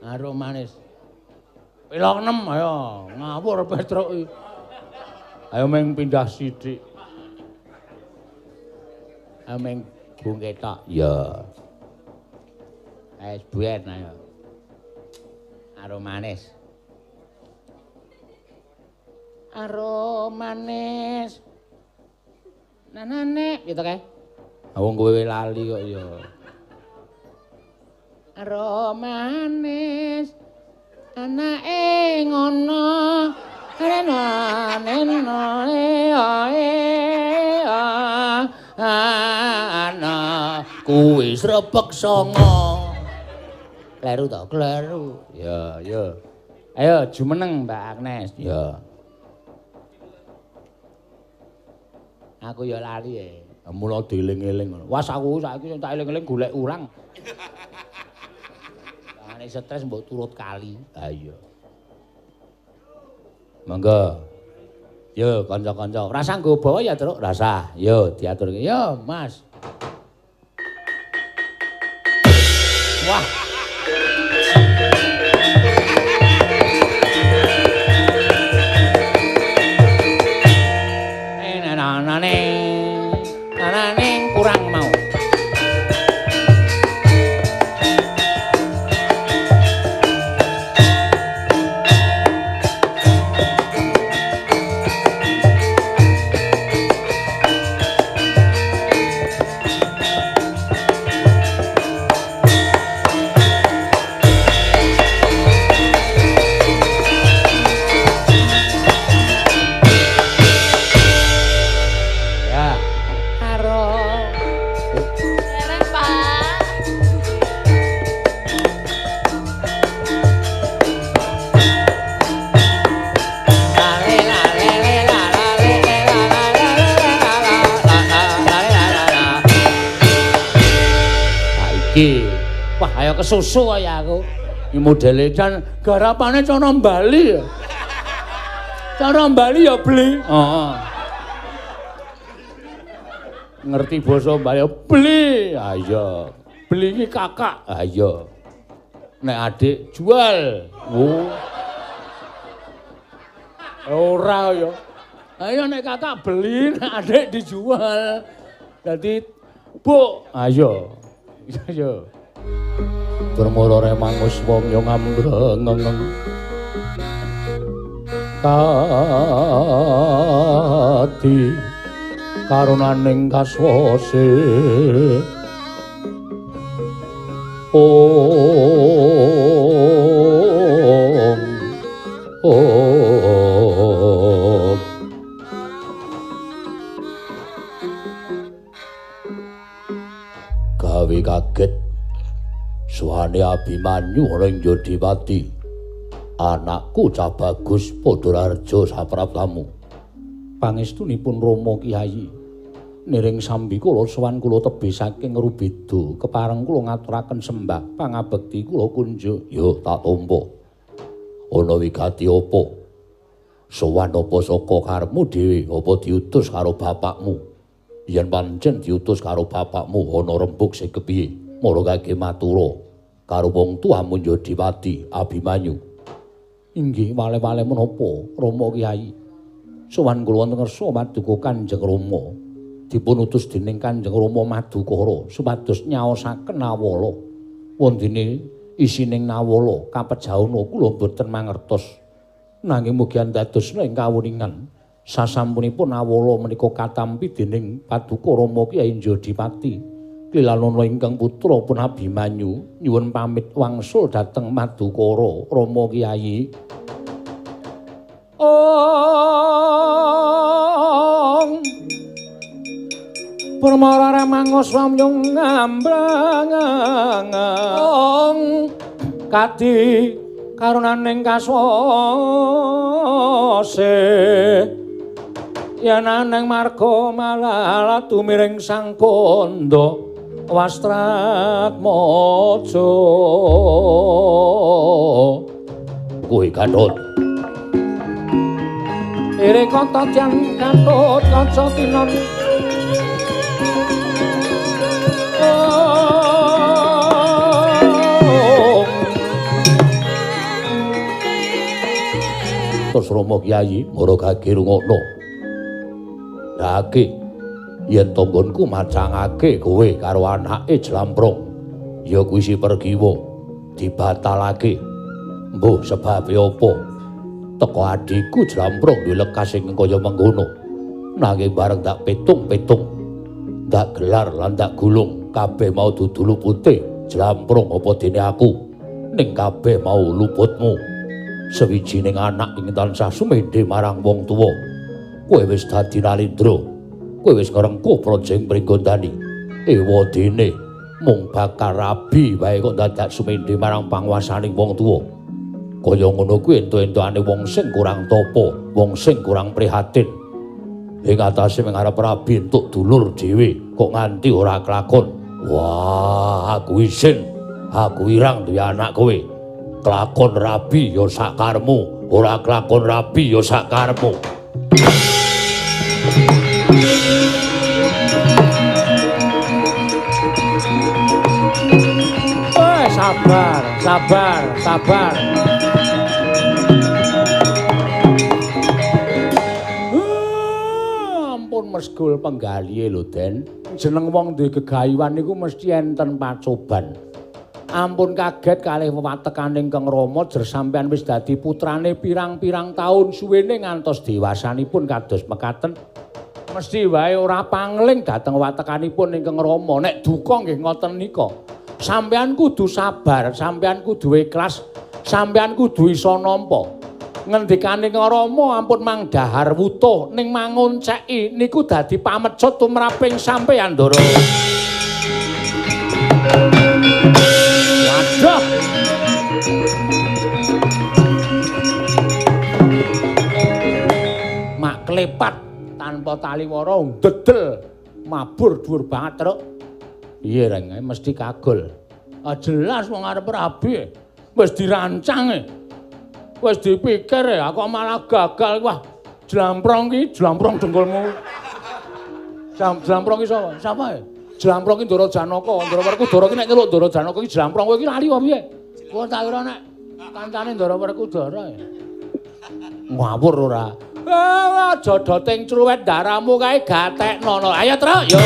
Aromanis. Pelok 6 ayo ngawur Petruk. Ayo meng pindah sithik. Ameng bung ketok. Ya. Es buen ayo. Aromanis. Aromanis. Nanane gitu kae. Wong kowe lali kok ya. Aromanis. Anake ngono. Ana kuwi srebek songo. Kleru to, kleru. Ya. Ayo jumeneng Mbak Agnes. Ya. Aku ya lali e. Mula dieling-eling ngono. Wes aku saiki sing tak eling-eling golek urang. Tangane stres mbok turut kali. Ha iya. Monggo. Yo kanca-kanca, rasa nggo bawa ya, Truk? Rasa. Yo diaturke. Yo, Mas. Wah. Nanane kurang mau. Wah, ayo kesusu kaya aku. Iki modele jan garapane cara Bali ya. Cara Bali ya beli. Heeh. Ngerti basa Bali ya beli. Ayo. Beli iki kakak. Ayo. Nek adik jual. Oh. Ora ya. Ayo nek kakak beli, nek adik dijual. Dadi, Bu, ayo. Ayo. Bermula remangus wong yo ngambrengeng. Kati karunaning kaswase. Gawe kaget suwane Abimanyu ning Yodipati. Anakku cah bagus Padhararja sapraptamu. Pangestunipun Rama Kyai. Niring sambi kula sowan kula tebih saking Rubeda, kepareng kula ngaturaken sembah pangabekti kula kunjuk. Yo tak tampa. Ana wigati apa? Sowan apa saka karepmu dhewe apa diutus karo bapakmu? Yen pancen diutus karo bapakmu ana rembug sing kepiye? Mara kangge matura karo wong tuamu Yodipati Abimanyu. Inggih wale-wale menapa Rama Kyai? Sowan kula wonten ngarsa Maduka Kanjeng Rama. Dipun utus dening Kanjeng Rama Madukara supados nyaosaken Nawala. Wondene isining Nawala kapejauna kula boten mangertos. Nanging mugi andadosna ing kawuningan sasampunipun Nawala menika katampi dening Paduka Rama Kyai Yodipati Lilanana ingkang putra pun Abimanyu nyuwun pamit wangsul dhateng Madukara Rama Kyai. Ong Permara remangos wamyung ngambrang ong kadi karunaning kaswase yen aneng marga malala tumiring sang kandha wastrat maja kuwi Gatot ire kata jan Gatot kaca tinon terus Rama Kyai mara gage rungokno dake yen tonggonku macangake kowe karo anake Jlamprong ya kuwi si Pergiwa dibatalake mbuh sebabe apa teko adhiku Jlamprong duwe lekas sing kaya mengkono nanging bareng tak petung-petung tak gelar lan tak gulung kabeh mau dudu lupute Jlamprong apa dene aku ning kabeh mau luputmu sawijining anak ing tansah sumedhe marang wong tuwa kowe wis dadi nalindra kowe wis ngrengkuh projeng pringgondani ewadene mung bakal rabi wae kok dadak sumedhe marang panguwasaning wong tuwa kaya ngono kuwi ento-entokane wong sing kurang tapa wong sing kurang prihatin ing atase ngarep rabi entuk dulur dhewe kok nganti ora kelakon wah aku isin aku irang duwe anak kowe kelakon rabi ya sakarmu ora kelakon rabi ya sakarmu sabar. Ampun mesgul penggalihe lho, Den. Jeneng wong duwe gegayuhan niku mesti enten pacoban. Ampun kaget kalih wewatekan ingkang Rama jer sampean wis dadi putrane pirang-pirang taun suwene ngantos dewasanipun kados mekaten. Mesti wae ora pangling dhateng wewatekanipun ingkang Rama. Nek duka nggih ngoten nika. Sampean kudu sabar, sampean kudu ikhlas, sampean kudu isa nampa. Ngendikane Rama ampun mangdahar wutuh ning mangonceki niku dadi pamecut tumraping sampean Ndara. Waduh. Mak klepat tanpa taliwara ndedel mabur dhuwur banget truk. Iya Reng, mesti kagul. Jelas wong arep rabi. Wis dirancang. Wis dipikir aku malah gagal. Wah, Jlamprong ki, Jlamprong dengkulmu. Jlamprong ki sapa? Sapa ya? Jlamprong ki Ndara Janaka. Ndara Werkudara ki nek nyeluk Ndara Janaka ki Jlamprong kowe ki lali apa piye? Kowe tak kira nek kancane Ndara Werkudara ya. Ngawur ora. Aja doting cruwet daramu kae gatekno. Ayo, Truk, yo.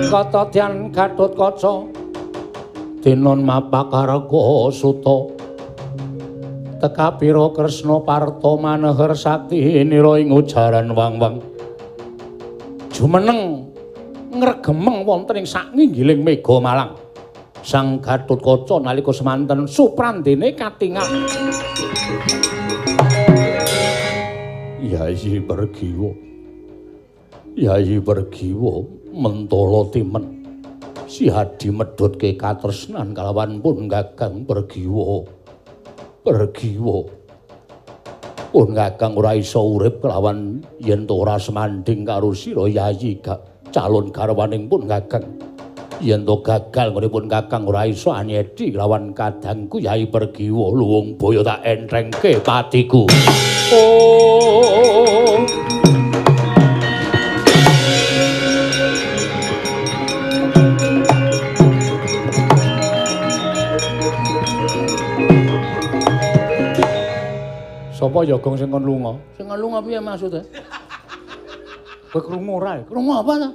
Kata Dyan Gatotkaca Dinon mapakarga suta Tekapira Kresna Parta maneher sakti nira ing ujaran wang-wang jumeneng ngregemeng wonten ing saknginggiling mega malang Sang Gatotkaca nalika semanten suprandene katingal Yayi Pergiwa mentala timen si Hadi medhotke katresnan kalawan pun Kakang Pergiwa pun Kakang ora isa urip kelawan yen to ora semanding karo sira Yayi calon garwaning pun Kakang yen to gagal ngripun Kakang ora isa anyedi kelawan kadangku Yayi Pergiwa luwung boyo tak entrengke patiku oh Sapa Yogong sing kon lunga? Sing kon lunga piye maksude? Kowe krungu ora? Krungu apa ta?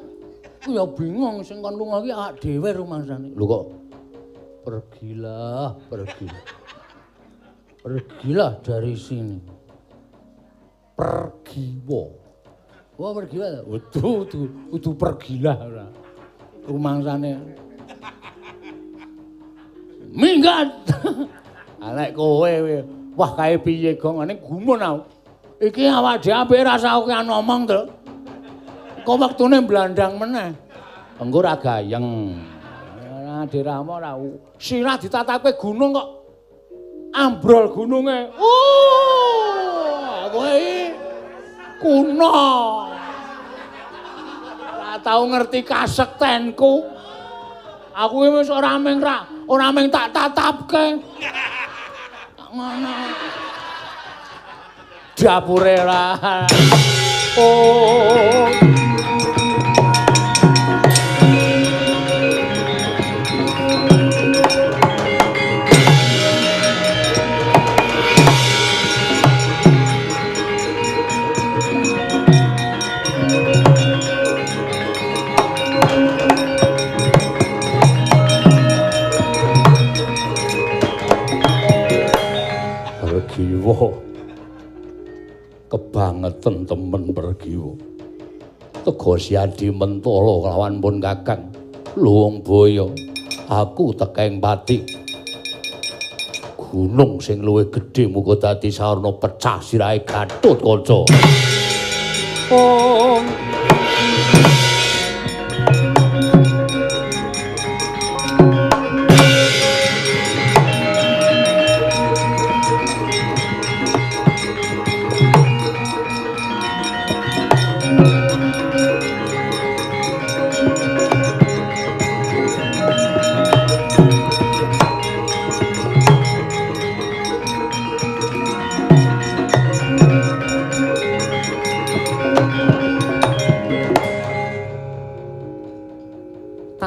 Ku ya bingung sing kon lunga iki awak dhewe rumangsane. Lho kok pergilah, pergilah. Pergilah dari sini. Pergiwo. Wah, pergilah. Udu pergilah ora. Rumangsane. Minggat. Alek kowe wah kae piye gong ngene gumun aku. Iki awak dhewe apik rasa oke ngomong to. Kok wektune blandang meneh. Engko ra gayeng. Ora diramo ora. Sirah ditatake gunung kok ambrol gununge. Kowe kuno. Ora tau ngerti kasektenku. Aku wis ora mung tak tatapke. Ngono. Dapure lah. Oh. Pergiwo kebangetan temen pergiwo Tego Siadi Mentolo kelawan pun Kakang Luwung Boyo aku tekeng pati gunung sing luwih gedhe muga dadi sarana pecah sirahe Gatotkaca. Oh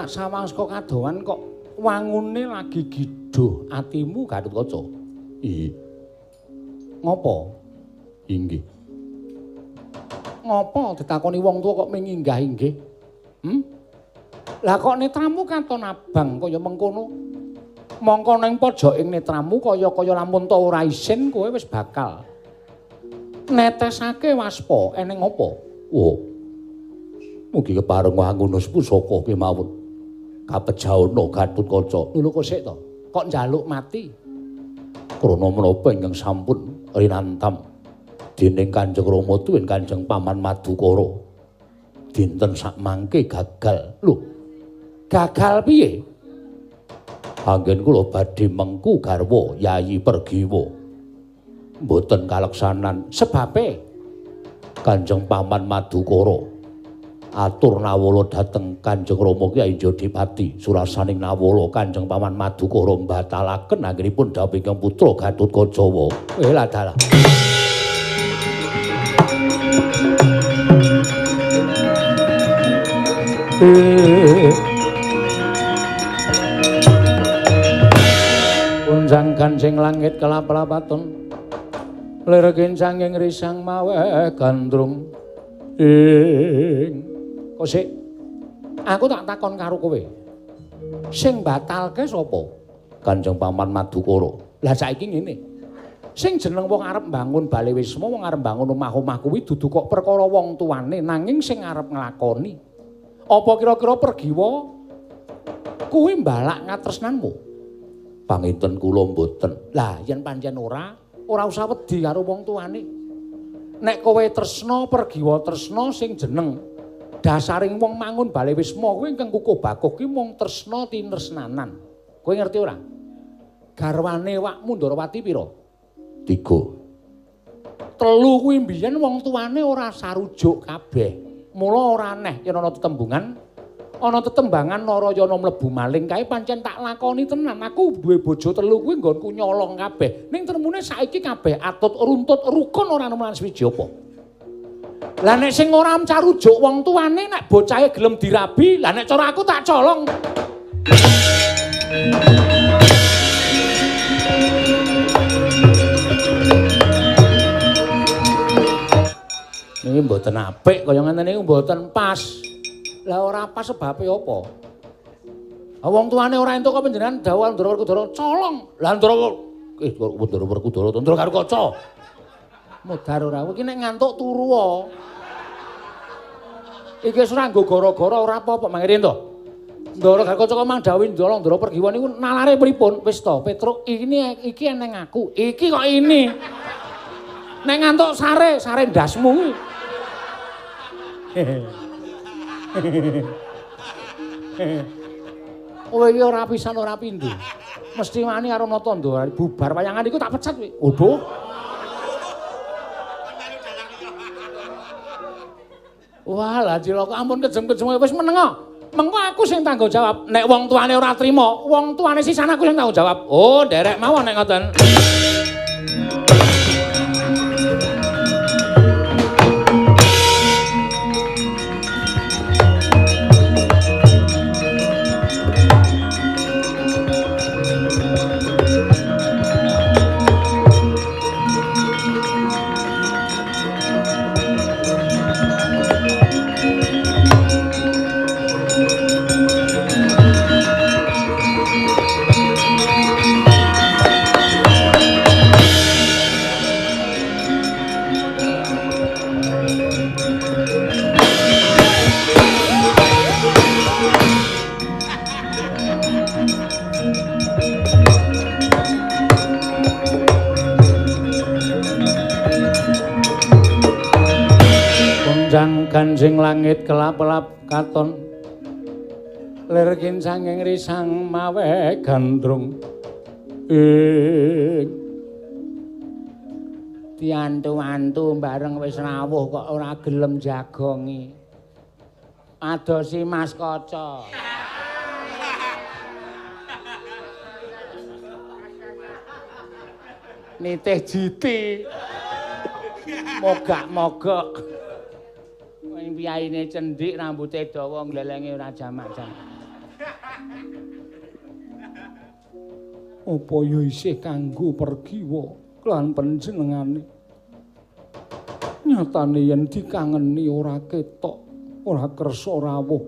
sawang saka kadohan kok wangune lagi giduh atimu Gatotkaca. Iya. Ngopo? Inggih. Ngopo ditakoni wong tuwa kok minggah inggih? Lah kok netramu katon abang kaya mengkono? Mongko ning pojoking netramu kaya-kaya lamun ta ora isin kowe wis bakal netesake waspa eneng apa? Oh. Mugi kepareng wangunus pusaka kemawon. Kapejawana Gatotkaca. Lho kok sik to? Kok njaluk mati? Krana menapa ingkang sampun rinantam dening Kanjeng Rama tuwin Kanjeng Paman Madukara. Dinten sak mangke gagal. Lho. Gagal piye? Anggen kula badhe mengku garwa Yayi Pergiwa. Mboten kaleksanan sebabe Kanjeng Paman Madukara atur nawala dhateng Kanjeng Rama Kyai Jodipati surasaning nawala Kanjeng Paman Madukara mbatalaken anggenipun dawuh ingkang putra Gatotkaca. Lah dalah. Unjang kancing langit kelap-lapaton lir kincanging risang mawe gandrung kok sik aku tak takon karo kowe sing batalke sapa? Kanjeng Paman Madukara. Lah saiki ngene sing jeneng wong arep mbangun Bale Wisma wong arep mbangun omah-omah kuwi dudu kok perkara wong tuane nanging sing arep nglakoni apa kira-kira Pergiwa kuwi mbalak ngatresnanmu? Panginten kula mboten. Lah yen pancen ora usah wedi karo wong tuane. Nek kowe tresna Pergiwa tresna sing jeneng dasaring wong mangun Bale Wisma kuwi ingkang kukuh bakuh ki mung tresna tinresnanan. Kowe ngerti ora? Garwane wakmu Ndarawati pira? 3. 3 kuwi mbiyen wong tuane ora sarujuk kabeh. Mula ora aneh yen ana tetembangan Narayana mlebu maling kae pancen tak lakoni tenan. Aku duwe bojo 3 kuwi nggonku nyolong kabeh. Ning termune saiki kabeh atut runtut rukun ora nemen swiji apa. Lah nek sing ora carujuk wong tuane nek bocahe gelem dirabi, lah nek cara aku tak colong. Niki mboten mboten apik kaya ngene niku mboten pas. Lah ora pas sebabe apa? Wong tuane ora entuk kok panjenengan dawuh Ndara Werkudara colong. Lah Ndara Ndara Werkudara Ndara karo kaca. Modar ora iki nek ngantuk turu wae. Iki wis ora nggo gara-gara ora apa-apa mangirin to. Ndara karo kaca kok mang dawuh Ndara Pergiwa niku nalare pripun? Wis to Petruk iki eneng aku. Iki kok ini. Nek ngantuk sare ndasmu kuwi. Kowe iki ora pisan ora pindho. Mesti wani karo Natandha bubar wayangan iku tak pecat kowe. Opo? Wah, lah Cilaka ampun kejem-kejem wis meneng kok. Mengko aku sing tanggung jawab. Nek wong tuane ora trima, wong tuane sisan aku sing tanggung jawab. Oh, nderek mawon nek ngoten. Ganjing langit kelap-kelap katon lir kincanging risang mawe gandrung diantu-antu bareng wis rawuh kok ora gelem jagongi adosi Mas Kaca nitih jiti mogak-mogok piyaine cendhik rambuté dawa glelenge ora jamak-jamak. Apa ya isih kanggo Pergiwa lan panjenengane? Nyatane yen dikangeni ora ketok, ora kersa rawuh.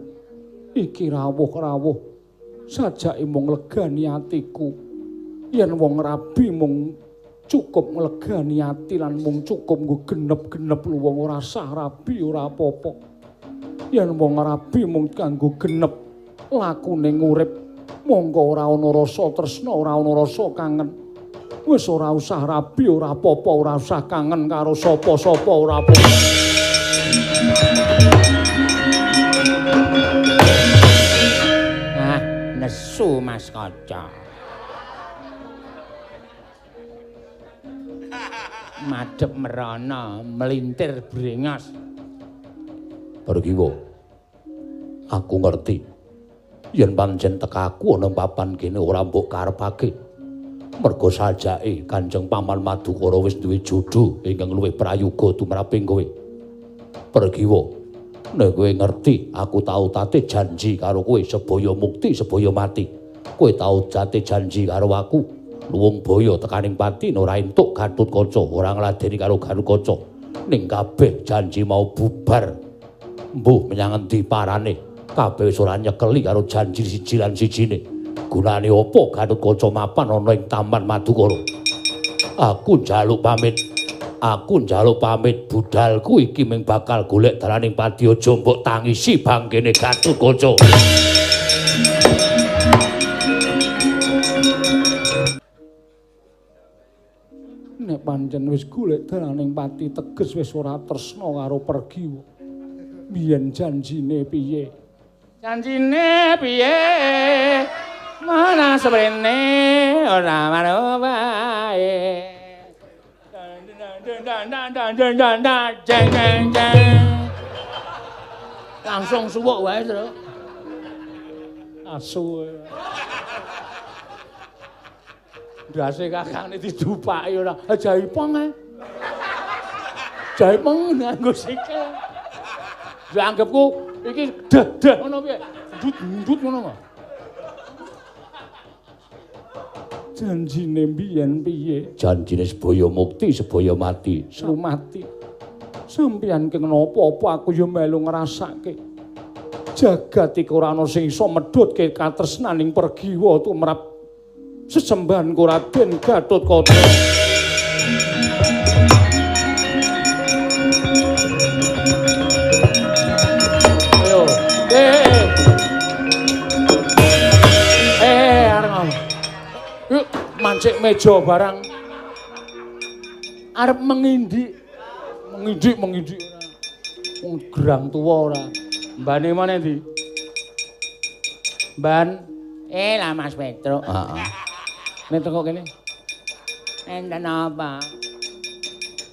Iki rawuh-rawuh sajake mung legani atiku. Yen wong rabi mung cukup nglegani ati lan mung cukup nggo genep-genep lu wong ora sah rabi ora apa-apa. Yen wong rabi mung kanggo genep lakune ngurip monggo ora ana rasa tresna, ora ana rasa kangen. Wis ora usah rabi ora apa-apa, ora usah kangen karo sapa-sapa ora apa-apa. Ah, nesu Mas Kaca. Madhep merana melintir brengas. Pergiwa, aku ngerti yen pancen tekaku ana papan kene ora mbok karepake. Merga sajake Kanjeng Paman Madukara wis duwe jodho ingkang luwih prayoga tumraping kowe. Pergiwa, nek kowe ngerti aku tau tate janji karo kowe sebaya mukti sebaya mati. Kowe tau tate janji karo aku. Luwung baya tekaning pati ora entuk Gatotkaca, ora ngladeni karo Gatotkaca. Ning kabeh janji mau bubar. Mbuh menyang endi parane? Kabeh wis ora nyekeli karo janji siji lan sijine. Gunane apa Gatotkaca mapan ana ing Taman Madukara? Aku njaluk pamit. Aku njaluk pamit budalku iki mung bakal golek dalaning pati aja mbok tangisi bangkene Gatotkaca. Nek pancen wis golek dalaning pati teges wis ora tresna karo Pergiwa. Biyen janjine piye? Janjine piye? Mana sebrene ora maro bae. Langsung suwuk wae, Tru. Asu. Ndase kakane didupaki ora jaipong ae. Jaipong nganggo sikil. Dianggepku iki dah ngono piye? Ndut ngono kok. Janjine mbiyen piye? Janjine sebaya mukti, sebaya mati. Slumati. Sampeyan keng napa-apa aku ya melu ngrasake. Jagat iki ora ana sing iso medhotke katresnaning Pergiwa tumrap sesembahanku Raden Gatotkaca. Ayo, arep. Yuk mancik meja barang. Arep mengindik ora. Wong gerang tuwa ora. Mbane mana ndi? Ban. Lah Mas Petro. Heeh. Nek teko kene. Enten apa?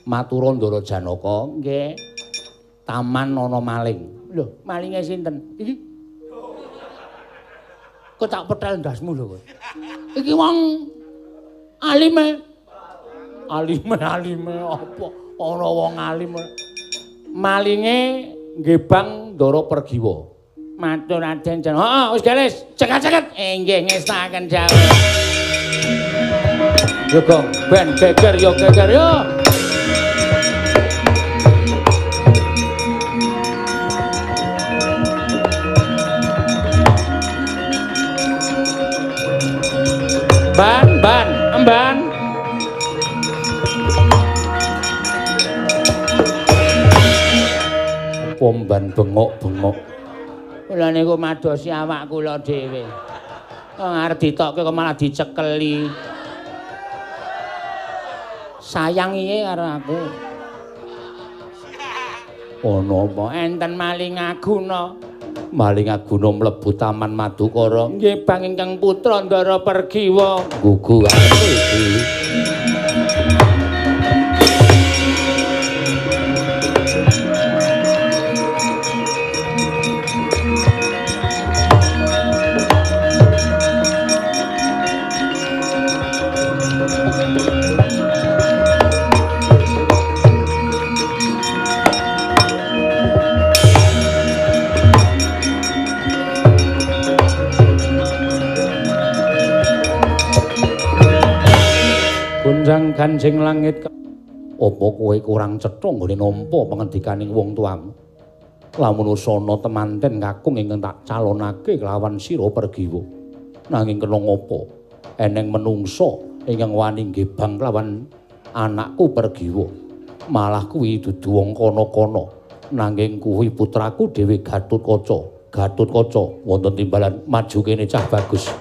Matura Ndara Janaka, nggih. Taman ana maling. Lho, malinge sinten? Iki. Kok tak petel ndasmu lho kowe. Iki wong alime. Alime apa? Ana wong alim. Malinge nggih Ndara Pergiwa. Matur Raden Janaka. Heeh, wis galis, cekat-cekat. Nggih, ngestaken jawab. Yo Gong, ben geger yo. Emban. Pomban bengok-bengok. Kula niku madosi awak kula dhewe. Kok arep ditokke kok malah dicekeli. Sayang iye karo aku. Ono apa enten maling aguna? Maling aguna mlebu Taman Madukara. Nggih Bang ingkang putra Ndara Pergiwa. Gugu aku iki. Gunjang ganjing langit. Apa kowe kurang cetha nggone nampa pangendikaning wong tuamu? Lamun usana temanten kakung ingkang tak calonake kelawan sira Pergiwa. Nanging kena ngapa? Eneng menungso ingkang wani ngebang kelawan anakku Pergiwa. Malah kuwi dudu wong kana-kana. Nanging kuwi putraku dhewe Gatotkaca. Gatotkaca wonten timbalan maju kene cah bagus.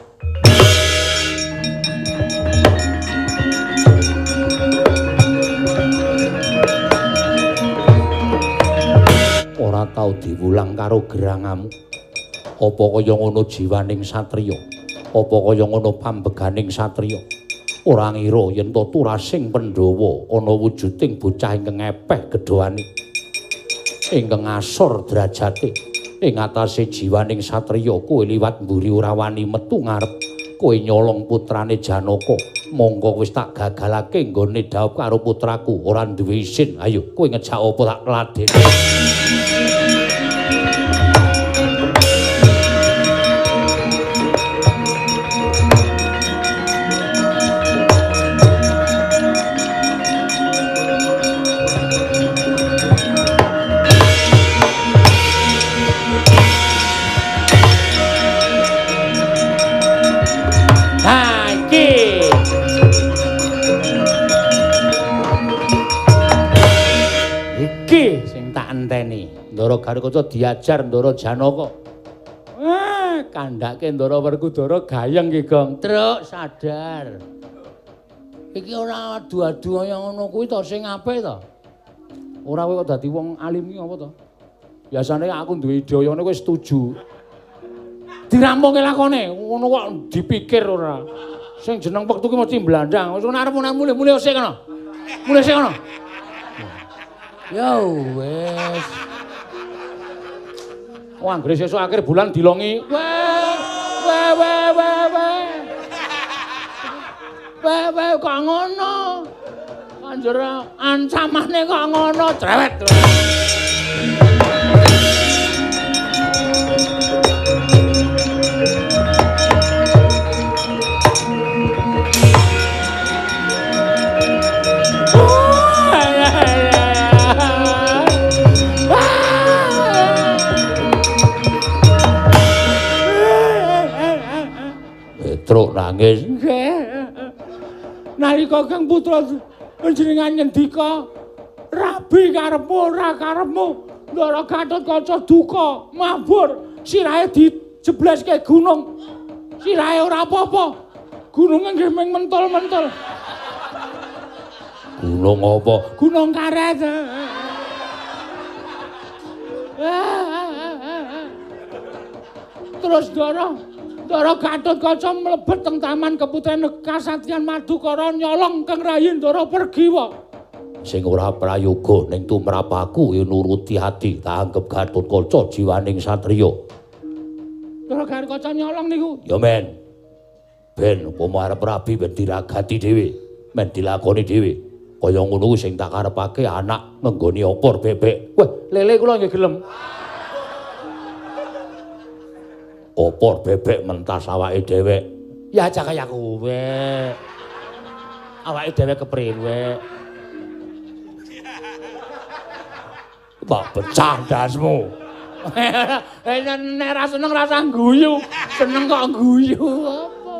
Ora tau diwulang karo gerangamu. Apa kaya ngono jiwaning satriya? Apa kaya ngono pambeganing satriya? Ora ngira yen to turasing Pandhawa ana wujuding bocah ingkang epeh gedhoane. Ingkang asor derajate ing atase jiwaning satriya kowe liwat mburi ora wani metu ngarep. Kowe nyolong putrane Janaka. Monggo wis tak gagalake nggone dhaup karo putraku ora duwe isin. Ayo kowe ngejak apa tak ladeni. Ndara Gatotkaca diajar Ndara Janaka. Kandhake Ndara Werkudara gayeng ki, Gong. Truk sadar. Iki ora adu-adu kaya ngono kuwi to sing apik to. Ora kowe kok dadi wong alim iki apa to? Biasane aku duwe ide kaya ngene kowe setuju. Dirampunge lakone, ngono kok dipikir ora. Sing jeneng wektu ki mesti blandang. Wis arep mulih sik kono. Mulih sik kono. Ya wis. Wah, anggere sesuk akhir bulan dilongi. Weh, kok ngono? Anjir, ancamane kok ngono, cerewet. Nggih. Nalika Kang Putra panjenengan ngendika rabi karepmu ora karepmu Ndara Gatotkaca duka mabur sirahe dijebleske gunung. Sirahe ora apa-apa. Gununge nggih mung mentul-mentul. Gunung apa? Gunung Karet. Terus Ndara Gatotkaca mlebet teng taman keputren Kasatriyan Madukara nyolong Kang Rayi Ndara pergi wae. Sing ora prayoga ning tumrapaku ya nuruti ati tak anggep Gatotkaca jiwaning satriya. Ndara Gatotkaca nyolong niku. Ya men. Ben upama arep rabi ben diragati dhewe, men dilakoni dhewe. Kaya ngono kuwi sing tak karepake anak ngenggoni opor bebek. Wah, lele kula nggih gelem. Opor bebek mentas awake dhewek. Ya aja kaya kowe. Awake dhewe kepriwe? Mbak pecah dasmu. Nek ra seneng rasa guyu, seneng kok guyu apa?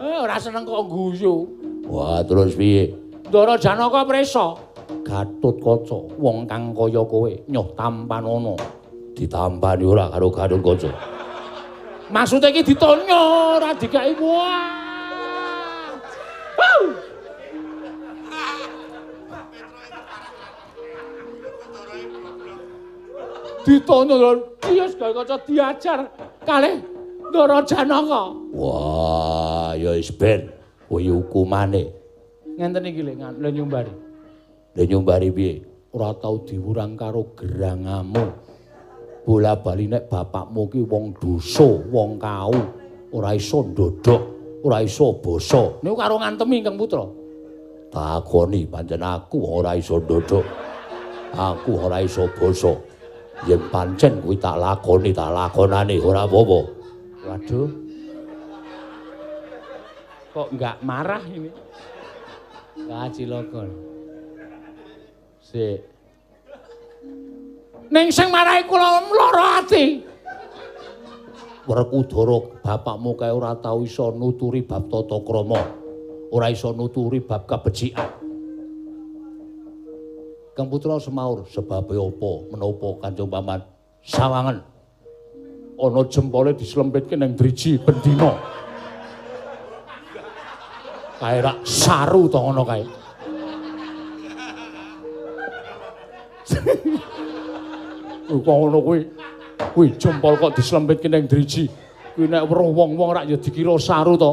Ora seneng kok guyu. Wah, terus piye? Ndara Janaka presa. Gatotkaca Wong kang kaya kowe nyoh tampanono. ditampani ora karo Gatotkaca. Maksude iki ditonyo ora dikai wah. Ditonyo lho, Dias Gatotkaca diajar kalih Ndara Janaka. Wah, ya wis ben kuwi hukumane. Ngenten iki lho nyumbari. Lha nyumbari piye? Ora tau diwurang karo gerangamu. Bola-bali nek bapakmu ki wong dosa, wong kau, ora iso ndodhok, ora iso basa. Niku karo ngantemi Kang Putra. Takoni pancen aku ora iso ndodhok. Aku ora iso basa. Yen pancen kuwi tak lakonane ora apa-apa. Waduh. Kok enggak marah ini? Lah cilaka. Sik. Ning sing marahi kula lara ati. Werkudara bapakmu kae ora tau iso nuturi bab tata krama. Ora iso nuturi bab kabecikan. Kang Putra semaur sebabe apa menapa Kanjeng Paman sawangen Ana jempole dislempitke ning driji bendina. Kae rak saru to ngono kae. Kok ngono kuwi. Kuwi jempol kok dislempitke ning driji. Kuwi nek weruh wong-wong rak ya dikira saru to.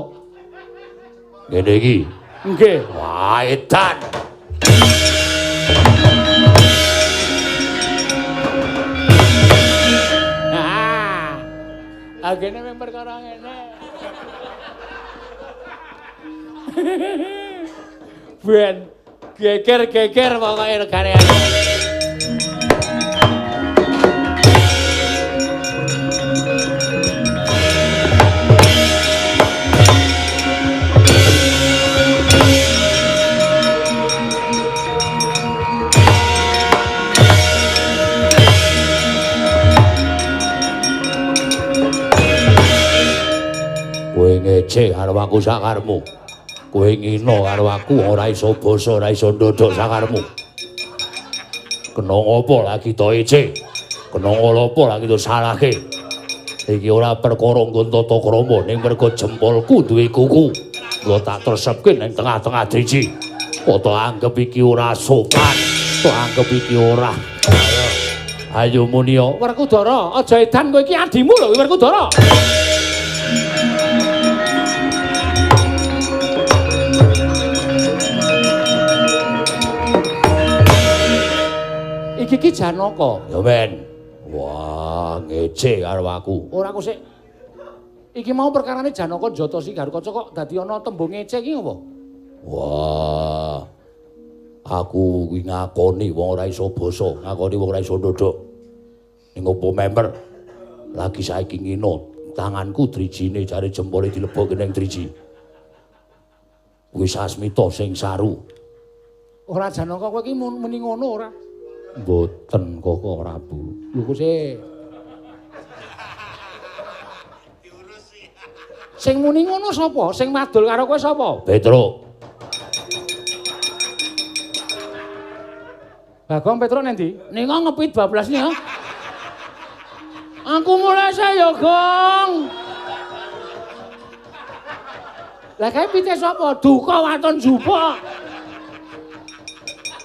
ngene iki. Nggih. Wah, edan. Agene mung perkara ngene. Ben geger-geger pokoke regane. Ngece karo aku sakarmu. Kowe ngino karo aku ora iso basa, ora iso ndodhok sakarmu. Kena apa lagi to ece? Kena apa lagi to salahke? Iki ora perkara nggon tata krama ning mergo jempolku duwe kuku. Engko tak tresepke ning tengah-tengah driji. Kota anggap iki ora sopan. Kok anggap iki ora. Ayo Munia, Werkudara, aja edan kowe iki adimu lho Werkudara. Iki Janaka. Ya men. Wah, ngece karo aku. Ora aku sik. Iki mau perkarane Janaka Jatasi Garukaca kok dadi ana tembung ngece iki apa? Wah. Aku kuwi ngakoni wong ora iso basa, ngakoni wong ora iso ndodhok. Ning opo member lagi saiki ngino, tanganku drijine jare jempole dilebokke ning driji. Kuwi Sasmita sing saru. Ora Janaka kowe iki muni ngono ora? Mboten Koko Prabu. Lho kok sik. Sing muni ngono sapa? Sing madul karo kowe sapa? Petruk. Bagong Petruk nendi? Ning ngepit bablas ya. Aku mulai saya, Gong. Lah kae pite sapa? Duka waton jupuk.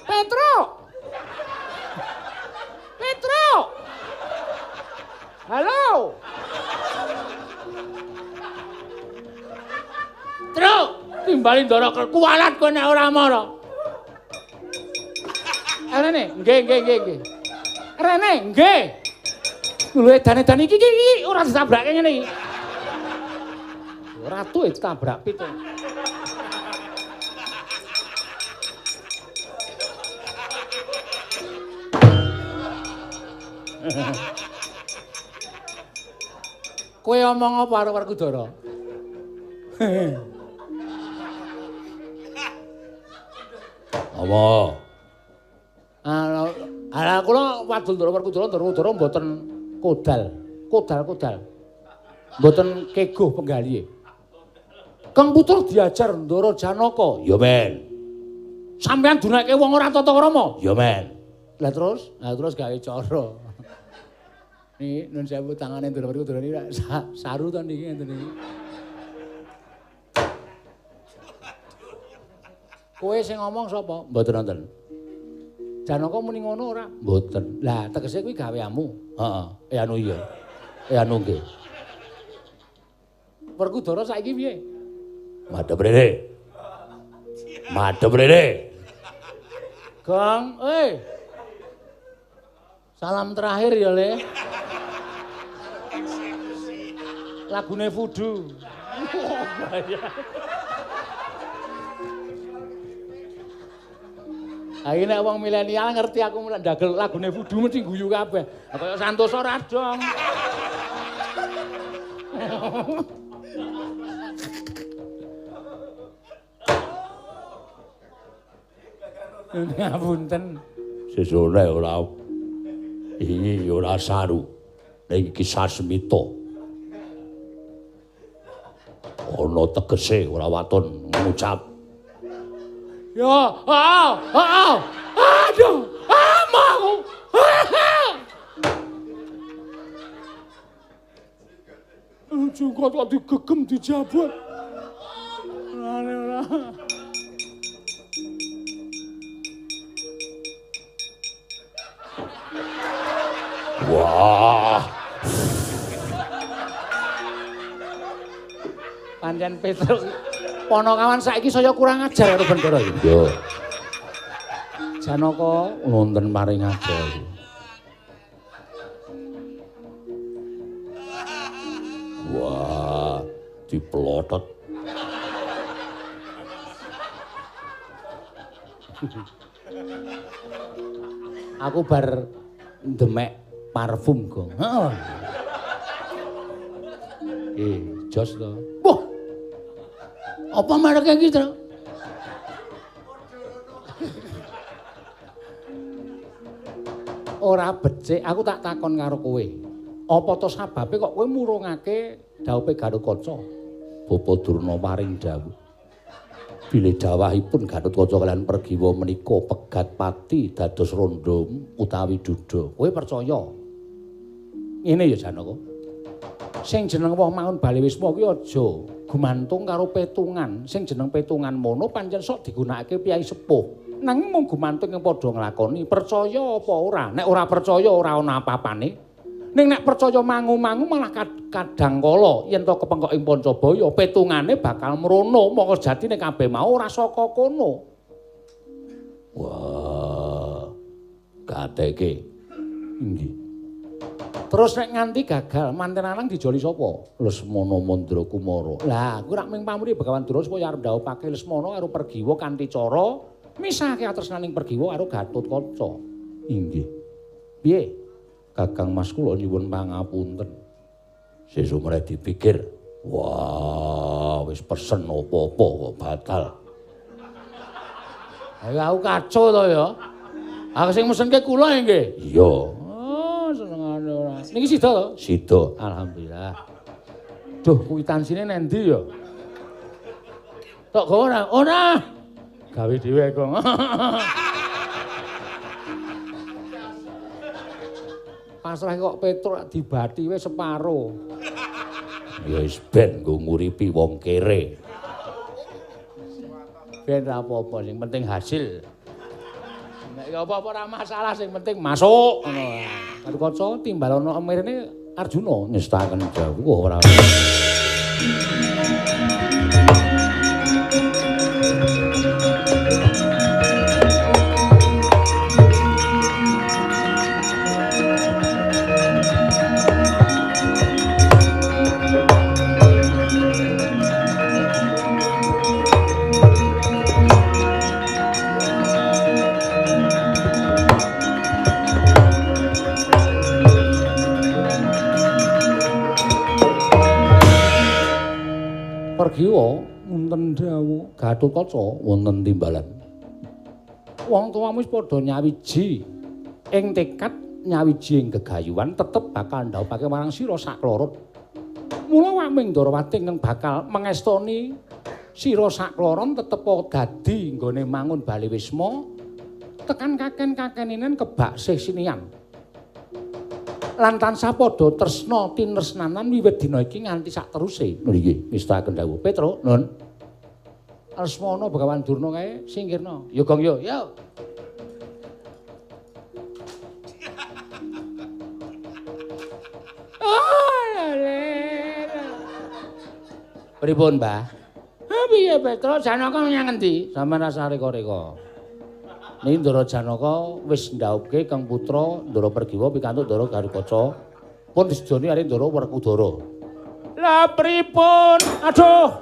Petruk. Petruk. Halo. Truk, timbali ndara kuwalat kowe nek ora mara. Rene, nggih. Rene, nggih. Lho edan-edan iki ora ditabrake ngene iki. Ratu ditabrak pitu. Kowe omong apa karo Werkudara? Apa? Ala kula wadul Ndara Werkudara mboten kodal. Mboten keguh penggalihe. Kang Putra diajar Ndara Janaka. Ya men. Sampeyan dunake wong ora tata krama. Ya men. Lah terus gawe cara. Niki nun sewu tangane Ndara Werkudara niki saru to niki ngenten niki. Kowe sing ngomong sapa? Mboten nonton. Janaka muni ngono ora? Mboten. Lah tegese kuwi gaweamu. Heeh. Anu iya. Anu nggih. Werkudara saiki piye? Madhep rene. Gong, salam terakhir ya, Le. Lagune Fudu. Ayo nek wong milenial ngerti aku mulai ndagel lagune Fudu mesti guyu kabeh. Kaya Santoso Radong. Ngapunten. Sesone ora iki ora saru. Nek iki sasmita. Ana tegese ora waton ngucap. Ya, aduh, mau. Juga kok digegem dijabut. Ora. Wah. Pancen Petruk ponokawan saiki saya kurang ajar karo Bendara iki. Yo. Janaka Wonten paring ajar. Wah, diplotot. Aku bar demek parfum, Gong. Heeh. Jos to. Wah. Apa mereke iki, Tru? Ora becik, aku tak takon karo kowe. Apa to sababe kok kowe murungake dhawuhe Gatotkaca? Bapa Durna paring dawuh. Bilih dawahipun Gatotkaca kaliyan Pergiwa menika pegat pati dados rondom utawi duda. Kowe percaya? Ngene ya Janaka. Sing jeneng wong maun bali wisma kuwi aja gumantung karo petungan. Sing jeneng petungan mono pancen sok digunakake piyai sepuh. Nanging mung gumantung yang padha nglakoni. Percaya apa ora? Nek ora percaya ora ana apa-apane. Ning nek percaya mangu-mangu malah kadang kala yen to kepengkok ing Pancabaya petungane bakal mrono. Mongko jatine kabeh mau ora saka kono. Wah. Kateke. Nggih. Terus nek nganti gagal manten lanang dijoli sapa? Lesmana Mandra Kumara. Lah, kuwi rak ming pamrih Begawan Dura supaya arep ndhawuhake Lesmana karo Pergiwa kanthi cara misahke atresnaning Pergiwa karo Gatotkaca. Inggih. Piye? Kakang Mas kula nyuwun pangapunten. Sesumreh dipikir, wah wis pesen apa-apa kok batal. Ayo aku kacau to ya. Aku sing mesenke kula nggih. Iya. Oh, senengane ora. Niki sida to? Sida. Alhamdulillah. Duh, kwitansinya nendi ya? Tok gawa ora? Ora. Gawe dhewe kok. Pasrah kok Petruk dibati wis separo. Ya wis ben nggo nguripi wong kere. Ben ra apa-apa, sing penting hasil. Nek apa-apa ora masalah, sing penting masuk ngono. Karo kaca timbal ana emirne Arjuna nyestaken dawuh ora. Pergiwa wonten dawuh Gatotkaca wonten timbalan. Wong tuamu wis padha nyawiji ing tekad nyawiji ing gegayuhan tetep bakal ndhawuhake marang sira saklorot. Mula waming Ndarawati kang bakal mengestoni sira sakloron tetep dadi nggone mangun Bali Wisma tekan kaken-kakeninen kebak sesinian. Lan tansah padha tresna tinresnanan wiwit dina iki nganti sak teruse. Lho nggih, ngestaken dawuh. Petruk, Nun. Asmana Begawan Durna kae singkirna. Ya Gong yo, yo. Pripun, Mbah? Ha piye Petruk? Janaka menyang endi? Sampeyan rasa reka-reka. Niki Ndara Janaka wis ndhawuhke Kang Putra Ndara Pergiwa pikantuk Ndara Garukaca pun disedoni are Ndara Werkudara. Lah pripun? Aduh.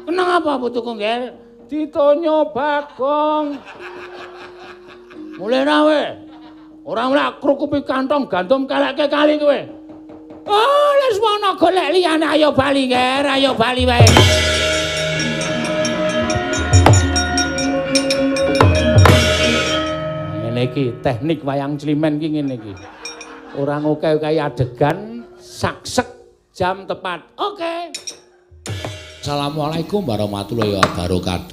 Kenang apa putu Konggel? Ditonyo Bagong. Mulai rawe. Ora mulak krukupi kantong gandum kalekke kali kowe. Oh, les wono golek liyane ayo bali, Nger, ayo bali wae. Iki teknik wayang Climen iki ngene iki. Ora ngoke-oke adegan saksek jam tepat. Oke. Assalamualaikum warahmatullahi wabarakatuh.